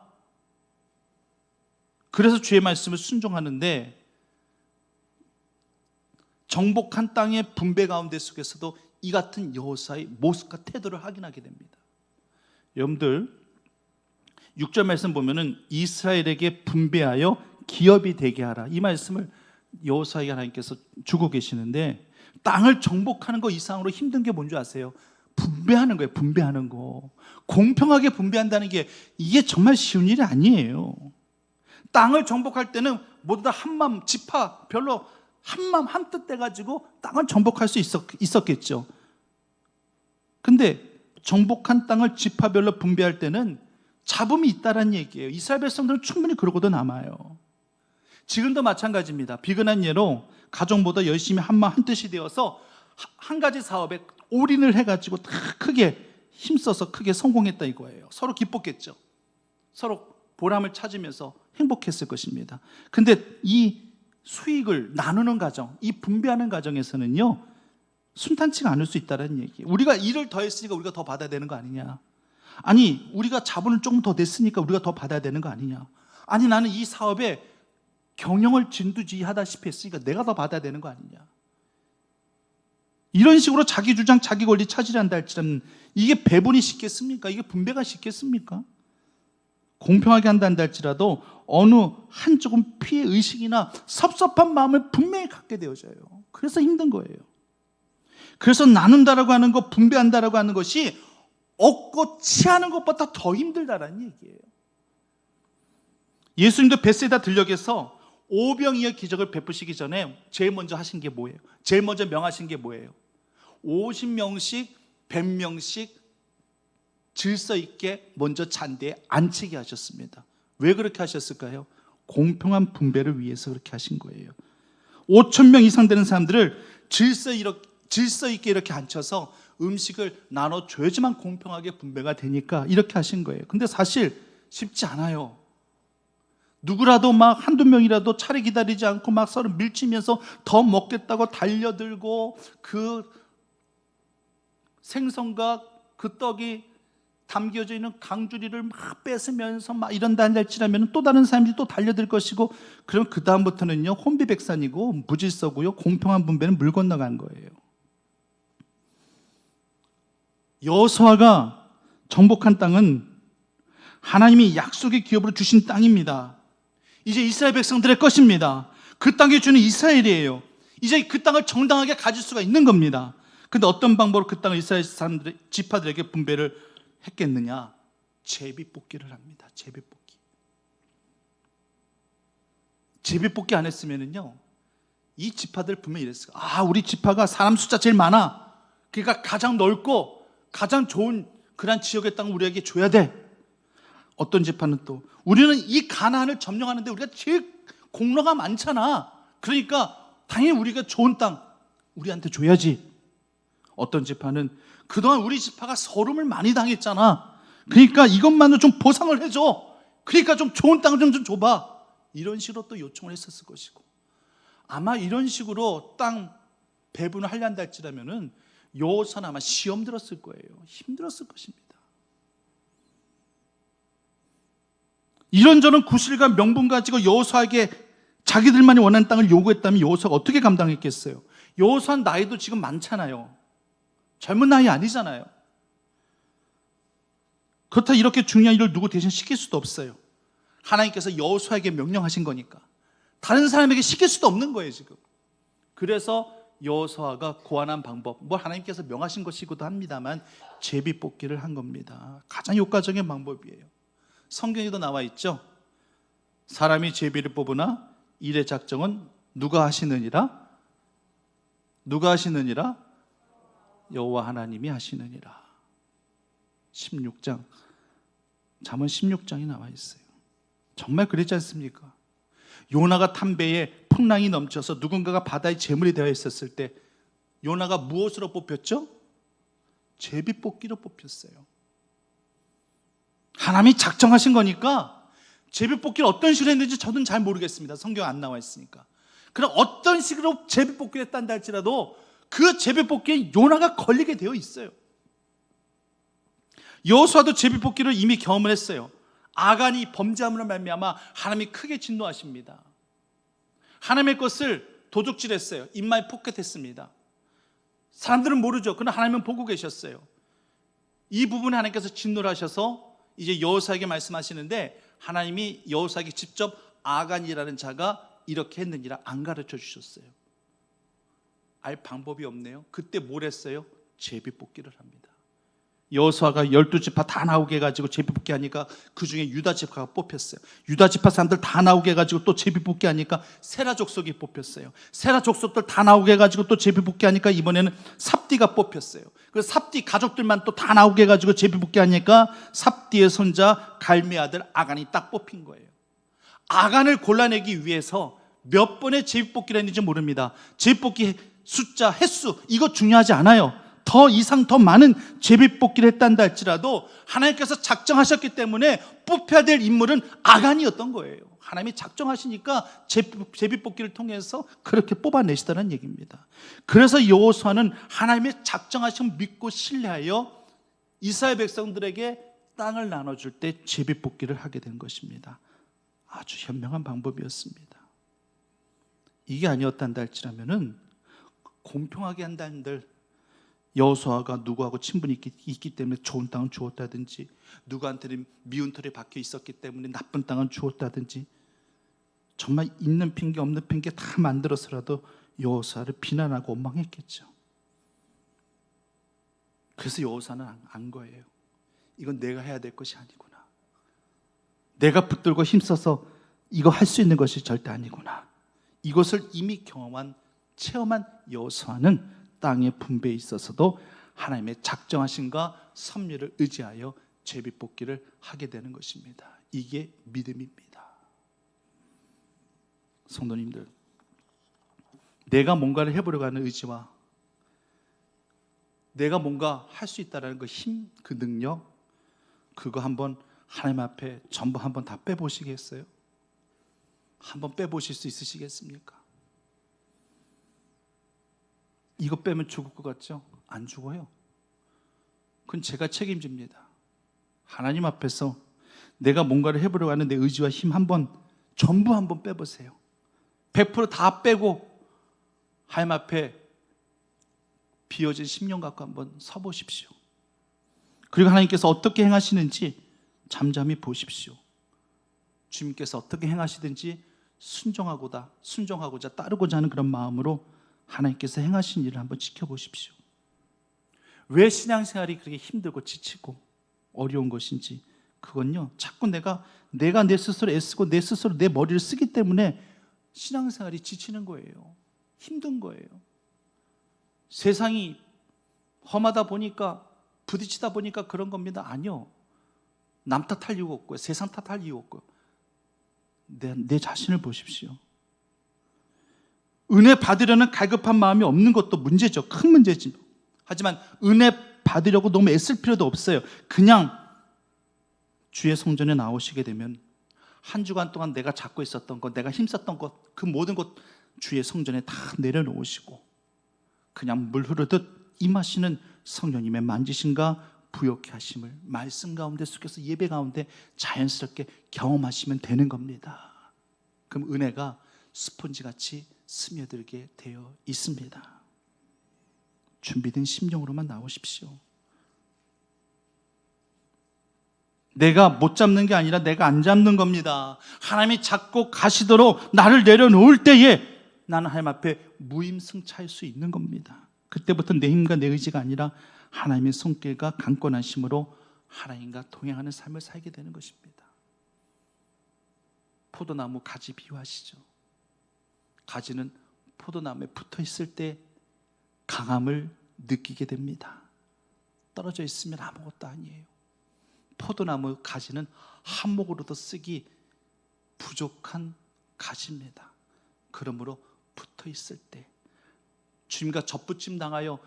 그래서 주의 말씀을 순종하는데 정복한 땅의 분배 가운데 속에서도 이 같은 여호수아의 모습과 태도를 확인하게 됩니다. 여러분들 6절 말씀 보면은 이스라엘에게 분배하여 기업이 되게 하라. 이 말씀을 여호수아에게 하나님께서 주고 계시는데 땅을 정복하는 거 이상으로 힘든 게 뭔지 아세요? 분배하는 거예요. 분배하는 거. 공평하게 분배한다는 게 이게 정말 쉬운 일이 아니에요. 땅을 정복할 때는 모두 다 한마음 지파 별로 한마음 한뜻 돼가지고 땅을 정복할 수 있었겠죠. 근데 정복한 땅을 지파별로 분배할 때는 잡음이 있다는 얘기예요. 이스라엘 백성들은 충분히 그러고도 남아요. 지금도 마찬가지입니다. 비근한 예로 가족보다 열심히 한마음 한뜻이 되어서 한 가지 사업에 올인을 해가지고 다 크게 힘써서 크게 성공했다 이거예요. 서로 기뻤겠죠. 서로 보람을 찾으면서 행복했을 것입니다. 근데 이 수익을 나누는 과정, 이 분배하는 과정에서는요 순탄치가 않을 수 있다는 얘기예요. 우리가 일을 더 했으니까 우리가 더 받아야 되는 거 아니냐. 아니 우리가 자본을 조금 더 냈으니까 우리가 더 받아야 되는 거 아니냐. 아니 나는 이 사업에 경영을 진두지휘하다시피 했으니까 내가 더 받아야 되는 거 아니냐. 이런 식으로 자기 주장 자기 권리 차지를 한다 할지라면 이게 배분이 쉽겠습니까? 이게 분배가 쉽겠습니까? 공평하게 한다 할지라도 어느 한쪽은 피해의식이나 섭섭한 마음을 분명히 갖게 되어져요. 그래서 힘든 거예요. 그래서 나눈다라고 하는 것, 분배한다라고 하는 것이 얻고 취하는 것보다 더 힘들다라는 얘기예요. 예수님도 베세다 들녘에서 오병이어 기적을 베푸시기 전에 제일 먼저 하신 게 뭐예요? 제일 먼저 명하신 게 뭐예요? 50명씩 100명씩 질서 있게 먼저 잔디에 앉히게 하셨습니다. 왜 그렇게 하셨을까요? 공평한 분배를 위해서 그렇게 하신 거예요. 5,000명 이상 되는 사람들을 질서 있게 이렇게 앉혀서 음식을 나눠줘야지만 공평하게 분배가 되니까 이렇게 하신 거예요. 근데 사실 쉽지 않아요. 누구라도 막 한두 명이라도 차례 기다리지 않고 막 서로 밀치면서 더 먹겠다고 달려들고 그 생선과 그 떡이 담겨져 있는 강주리를 막 뺏으면서 막 이런다 할지라면 또 다른 사람들이 또 달려들 것이고, 그럼 그 다음부터는요 혼비백산이고 무질서고요, 공평한 분배는 물 건너간 거예요. 여호수아가 정복한 땅은 하나님이 약속의 기업으로 주신 땅입니다. 이제 이스라엘 백성들의 것입니다. 그 땅에 주는 이스라엘이에요. 이제 그 땅을 정당하게 가질 수가 있는 겁니다. 근데 어떤 방법으로 그 땅을 이스라엘 사람들의 지파들에게 분배를 했겠느냐? 제비뽑기를 합니다. 제비뽑기. 제비뽑기 안 했으면은요, 이 지파들 분명히 이랬어요. 아, 우리 지파가 사람 숫자 제일 많아. 그러니까 가장 넓고 가장 좋은 그런 지역의 땅을 우리에게 줘야 돼. 어떤 지파는 또 우리는 이 가나안을 점령하는데 우리가 제일 공로가 많잖아. 그러니까 당연히 우리가 좋은 땅 우리한테 줘야지. 어떤 지파는 그동안 우리 지파가 서름을 많이 당했잖아. 그러니까 이것만으로 좀 보상을 해줘. 그러니까 좀 좋은 땅을 좀 줘봐. 이런 식으로 또 요청을 했었을 것이고, 아마 이런 식으로 땅 배분을 하려 한다 할지라면은 여호수아는 아마 시험 들었을 거예요. 힘들었을 것입니다. 이런저런 구실과 명분 가지고 여호수아에게 자기들만이 원하는 땅을 요구했다면 여호수아가 어떻게 감당했겠어요? 여호수아는 나이도 지금 많잖아요. 젊은 나이 아니잖아요. 그렇다 이렇게 중요한 일을 누구 대신 시킬 수도 없어요. 하나님께서 여호수아에게 명령하신 거니까 다른 사람에게 시킬 수도 없는 거예요 지금. 그래서 여호수아가 고안한 방법, 뭐 하나님께서 명하신 것이기도 합니다만 제비뽑기를 한 겁니다. 가장 효과적인 방법이에요. 성경에도 나와 있죠. 사람이 제비를 뽑으나 일의 작정은 누가 하시느니라? 누가 하시느니라? 여호와 하나님이 하시느니라. 16장, 잠언 16장이 나와 있어요. 정말 그랬지 않습니까? 요나가 탄 배에 풍랑이 넘쳐서 누군가가 바다의 제물이 되어 있었을 때 요나가 무엇으로 뽑혔죠? 제비뽑기로 뽑혔어요. 하나님이 작정하신 거니까 제비뽑기를 어떤 식으로 했는지 저는 잘 모르겠습니다. 성경 안 나와 있으니까. 그럼 어떤 식으로 제비뽑기를 했단다 할지라도 그 제비뽑기에 요나가 걸리게 되어 있어요. 여호수아도 제비뽑기를 이미 경험을 했어요. 아간이 범죄함으로 말미암아 하나님이 크게 진노하십니다. 하나님의 것을 도둑질했어요. 입마에 포켓했습니다. 사람들은 모르죠. 그러나 하나님은 보고 계셨어요. 이 부분에 하나님께서 진노를 하셔서 이제 여호수아에게 말씀하시는데, 하나님이 여호수아에게 직접 아간이라는 자가 이렇게 했느니라 안 가르쳐 주셨어요. 알 방법이 없네요. 그때 뭘 했어요? 제비뽑기를 합니다. 여호수아가 12지파 다 나오게 해가지고 제비뽑기 하니까 그 중에 유다 지파가 뽑혔어요. 유다 지파 사람들 다 나오게 해가지고 또 제비뽑기 하니까 세라 족속이 뽑혔어요. 세라 족속들 다 나오게 해가지고 또 제비뽑기 하니까 이번에는 삽디가 뽑혔어요. 그래서 삽디 가족들만 또 다 나오게 해가지고 제비뽑기 하니까 삽디의 손자 갈미 아들 아간이 딱 뽑힌 거예요. 아간을 골라내기 위해서 몇 번의 제비뽑기를 했는지 모릅니다. 제비뽑기 숫자, 횟수 이거 중요하지 않아요. 더 이상 더 많은 제비뽑기를 했단다 할지라도 하나님께서 작정하셨기 때문에 뽑혀야 될 인물은 아간이었던 거예요. 하나님이 작정하시니까 제비뽑기를 통해서 그렇게 뽑아내시다는 얘기입니다. 그래서 여호수아는 하나님의 작정하심을 믿고 신뢰하여 이스라엘 백성들에게 땅을 나눠줄 때 제비뽑기를 하게 된 것입니다. 아주 현명한 방법이었습니다. 이게 아니었단다 할지라면은 공평하게 한다는들, 여호수아가 누구하고 친분이 있기 때문에 좋은 땅은 주었다든지, 누구한테는 미운 털이 박혀 있었기 때문에 나쁜 땅은 주었다든지, 정말 있는 핑계 없는 핑계 다 만들어서라도 여호수아를 비난하고 원망했겠죠. 그래서 여호수아는 안 거예요. 이건 내가 해야 될 것이 아니구나. 내가 붙들고 힘써서 이거 할 수 있는 것이 절대 아니구나. 이것을 이미 경험한, 체험한 여호수아는 땅의 분배에 있어서도 하나님의 작정하심과 섭리를 의지하여 제비뽑기를 하게 되는 것입니다. 이게 믿음입니다. 성도님들, 내가 뭔가를 해보려고 하는 의지와 내가 뭔가 할 수 있다는 그 힘, 그 능력, 그거 한번 하나님 앞에 전부 한번 다 빼보시겠어요? 한번 빼보실 수 있으시겠습니까? 이거 빼면 죽을 것 같죠? 안 죽어요. 그건 제가 책임집니다. 하나님 앞에서 내가 뭔가를 해보려고 하는 내 의지와 힘 전부 한번 빼보세요. 100% 다 빼고 하나님 앞에 비어진 심령 갖고 한번 서보십시오. 그리고 하나님께서 어떻게 행하시는지 잠잠히 보십시오. 주님께서 어떻게 행하시든지 순종하고자 따르고자 하는 그런 마음으로 하나님께서 행하신 일을 한번 지켜보십시오. 왜 신앙생활이 그렇게 힘들고 지치고 어려운 것인지, 그건요, 자꾸 내가 내 스스로 애쓰고 내 스스로 내 머리를 쓰기 때문에 신앙생활이 지치는 거예요. 힘든 거예요. 세상이 험하다 보니까, 부딪히다 보니까 그런 겁니다. 아니요. 남 탓할 이유가 없고요. 세상 탓할 이유가 없고요. 내 자신을 보십시오. 은혜 받으려는 갈급한 마음이 없는 것도 문제죠. 큰 문제지. 하지만 은혜 받으려고 너무 애쓸 필요도 없어요. 그냥 주의 성전에 나오시게 되면 한 주간 동안 내가 잡고 있었던 것, 내가 힘썼던 것, 그 모든 것 주의 성전에 다 내려놓으시고 그냥 물 흐르듯 임하시는 성령님의 만지심과 부욕케 하심을 말씀 가운데 속에서 예배 가운데 자연스럽게 경험하시면 되는 겁니다. 그럼 은혜가 스폰지같이 스며들게 되어 있습니다. 준비된 심령으로만 나오십시오. 내가 못 잡는 게 아니라 내가 안 잡는 겁니다. 하나님이 잡고 가시도록 나를 내려놓을 때에 나는 하나님 앞에 무임승차할 수 있는 겁니다. 그때부터 내 힘과 내 의지가 아니라 하나님의 손길과 강권하심으로 하나님과 동행하는 삶을 살게 되는 것입니다. 포도나무 가지 비유하시죠. 가지는 포도나무에 붙어 있을 때 강함을 느끼게 됩니다. 떨어져 있으면 아무것도 아니에요. 포도나무 가지는 한몫으로도 쓰기 부족한 가지입니다. 그러므로 붙어 있을 때 주님과 접붙임 당하여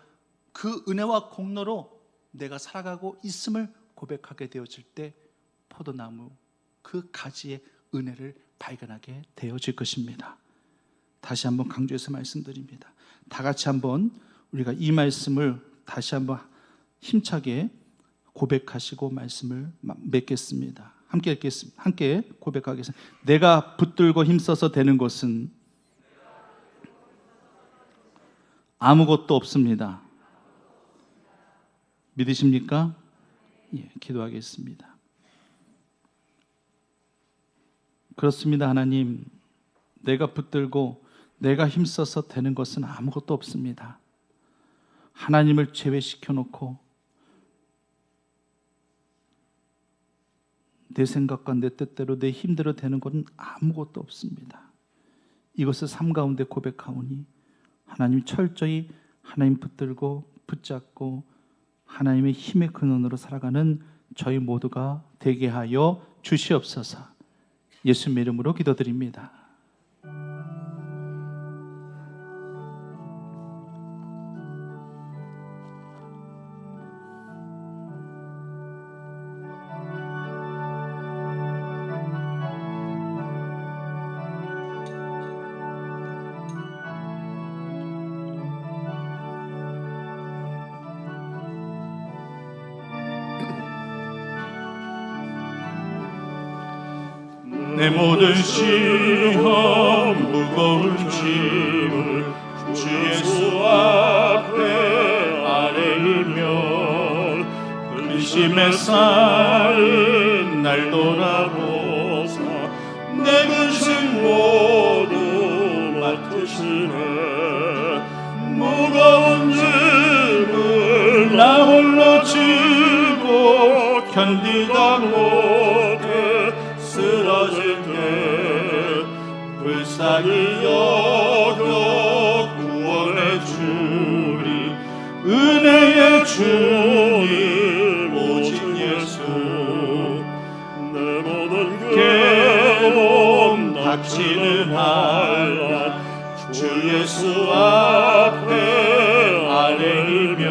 그 은혜와 공로로 내가 살아가고 있음을 고백하게 되어질 때 포도나무 그 가지의 은혜를 발견하게 되어질 것입니다. 다시 한번 강조해서 말씀드립니다. 다 같이 한번 우리가 이 말씀을 다시 한번 힘차게 고백하시고 말씀을 맺겠습니다. 함께 읽겠습니다. 함께 고백하겠습니다. 내가 붙들고 힘써서 되는 것은 아무것도 없습니다. 믿으십니까? 예, 기도하겠습니다. 그렇습니다. 하나님, 내가 붙들고 내가 힘써서 되는 것은 아무것도 없습니다. 하나님을 제외시켜 놓고 내 생각과 내 뜻대로 내 힘대로 되는 것은 아무것도 없습니다. 이것을 삶 가운데 고백하오니 하나님 철저히 하나님 붙들고 붙잡고 하나님의 힘의 근원으로 살아가는 저희 모두가 되게 하여 주시옵소서. 예수님의 이름으로 기도드립니다. 내 모든 시험 무거운 짐을 주 예수 앞에 아뢰이며 근심에 쌓인 날 돌아보사 내 근심 모두 맡으시네 무거운 짐을 나 홀로 지고 견디다 못해 쓰러질 때 불쌍히 여겨 구원해 주리 은혜의 주님 오직 예수 내 모든 괴로움 닥치는 한란 주 예수 앞에 아뢰이며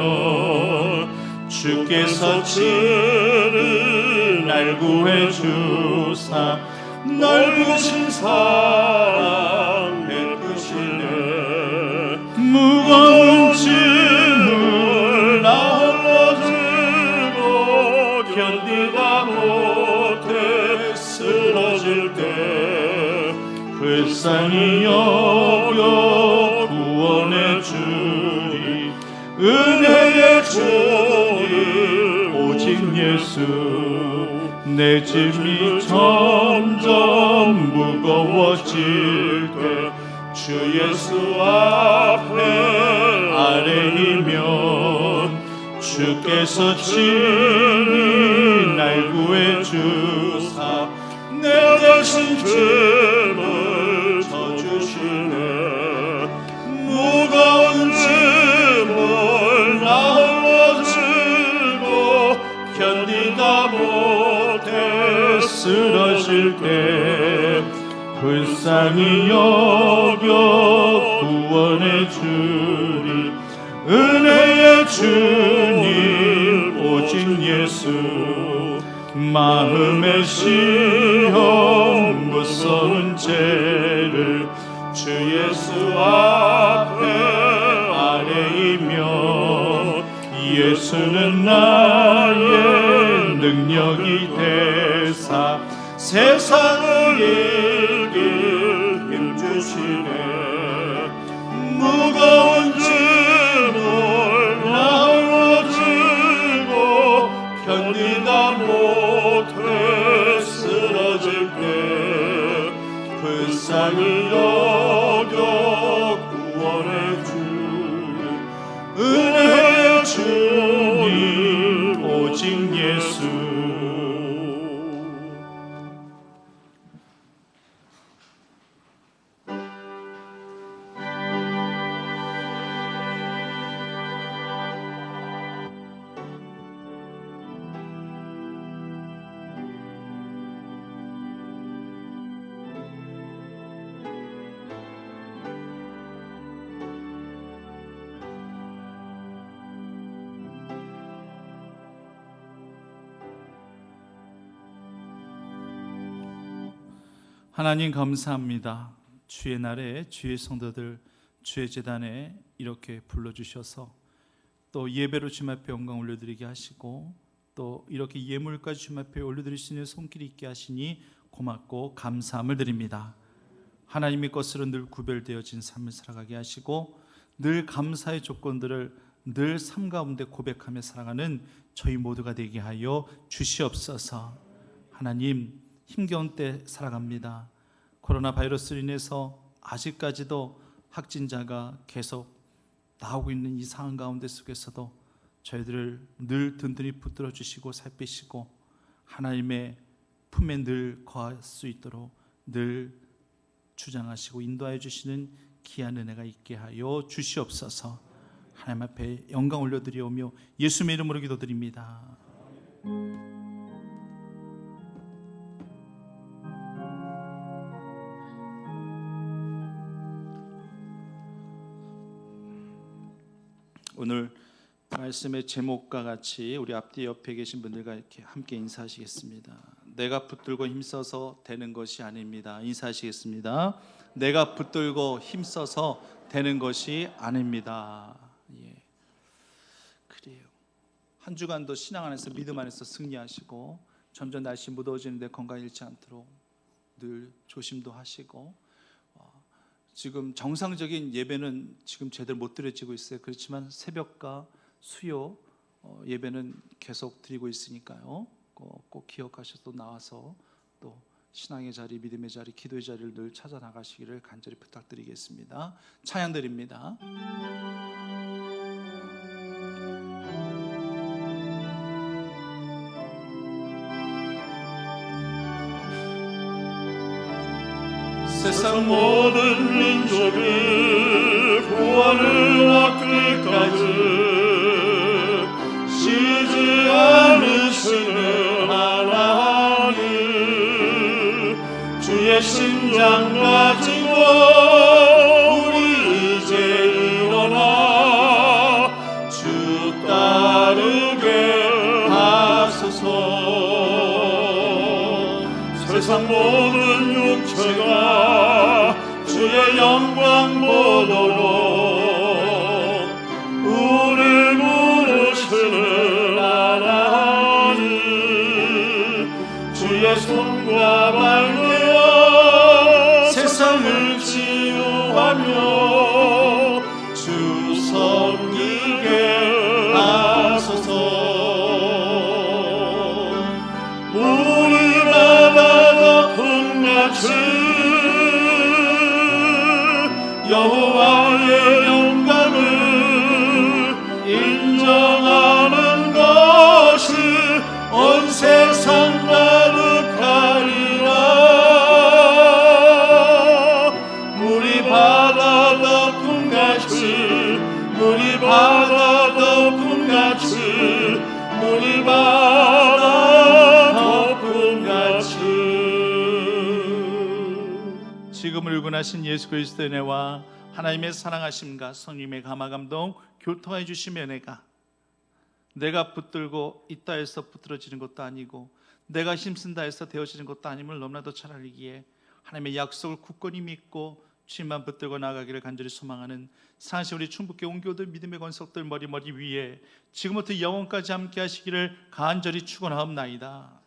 주께서 친히 날 구해 주사 넓으신 사랑 베푸시네 무거운 짐을 나 홀로 들고 견디다 못해 쓰러질 때 불쌍히 여겨 구원해 주리 은혜의 주님 오직 예수 내 짐이 점점 무거워질 때 주 예수 앞에 아뢰이면 주께서 친히 날 구해 주사 내 대신 짐을 져주시네 무거운 짐을 나 홀로 들고 견디다 못해 쓰러질 때 불쌍히 여겨 구원해 주리 은혜의 주님 오직 예수 마음의 시험 무서운 죄를 주 예수 앞에 아뢰이며 예수는 나의 능력이 되사 세상을 이길 힘 주시네 무거운 짐을 나 홀로 들고 견디다 못해 쓰러질 때 불쌍히 여겨 구원해 주리 은혜의 주님 오직 예수 하나님 감사합니다. 주의 날에 주의 성도들 주의 제단에 이렇게 불러주셔서 또 예배로 주님 앞에 영광 올려드리게 하시고 또 이렇게 예물까지 주님 앞에 올려드릴 수 있는 손길이 있게 하시니 고맙고 감사함을 드립니다. 하나님의 것으로 늘 구별되어진 삶을 살아가게 하시고 늘 감사의 조건들을 늘 삶 가운데 고백하며 살아가는 저희 모두가 되게 하여 주시옵소서. 하나님 힘겨운 때 살아갑니다. 코로나 바이러스로 인해서 아직까지도 확진자가 계속 나오고 있는 이 상황 가운데 속에서도 저희들을 늘 든든히 붙들어 주시고 살피시고 하나님의 품에 늘 거할 수 있도록 늘 주장하시고 인도하여 주시는 귀한 은혜가 있게 하여 주시옵소서. 하나님 앞에 영광 올려드리오며 예수님의 이름으로 기도드립니다. 오늘 말씀의 제목과 같이 우리 앞뒤 옆에 계신 분들과 이렇게 함께 인사하시겠습니다. 내가 붙들고 힘써서 되는 것이 아닙니다. 인사하시겠습니다. 내가 붙들고 힘써서 되는 것이 아닙니다. 예, 그래요. 한 주간도 신앙 안에서 믿음 안에서 승리하시고 점점 날씨 무더워지는데 건강 잃지 않도록 늘 조심도 하시고 지금 정상적인 예배는 지금 제대로 못 드려지고 있어요. 그렇지만 새벽과 수요 예배는 계속 드리고 있으니까요. 꼭 기억하셔서 나와서 또 신앙의 자리, 믿음의 자리, 기도의 자리를 늘 찾아 나가시기를 간절히 부탁드리겠습니다. 찬양 드립니다. 세상 모든 민족이 구원을 얻기까지 쉬지 않으시는 하나님, 주의 심장 가지고 우리 이제 일어나 주 따르게 하소서. 세상 모든 육체가 주의 영광 보도록 우리 부르시는 하나님, 주의 손과 발 되어 세상을 치유하며 주 섬기게 하소서. 우리마다 높음같이 여호와의 영광을 인정하는 것이 온 세상 가득하리라. 물이 바다 덮음같이, 물이 바다 덮음같이, 물이 바다 덮음같이. 지금을 일군하신 예수 그리스도의 은혜와 하나님의 사랑하심과 성령의 감화감동 교통해 주신 은혜가 내가 붙들고 있다 해서 붙들어지는 것도 아니고 내가 힘쓴다 해서 되어지는 것도 아님을 너무나도 잘 알기에 하나님의 약속을 굳건히 믿고 주님만 붙들고 나가기를 간절히 소망하는 사실 우리 충북교회 온교들 믿음의 권속들 머리 위에 지금부터 영원까지 함께 하시기를 간절히 축원하옵나이다.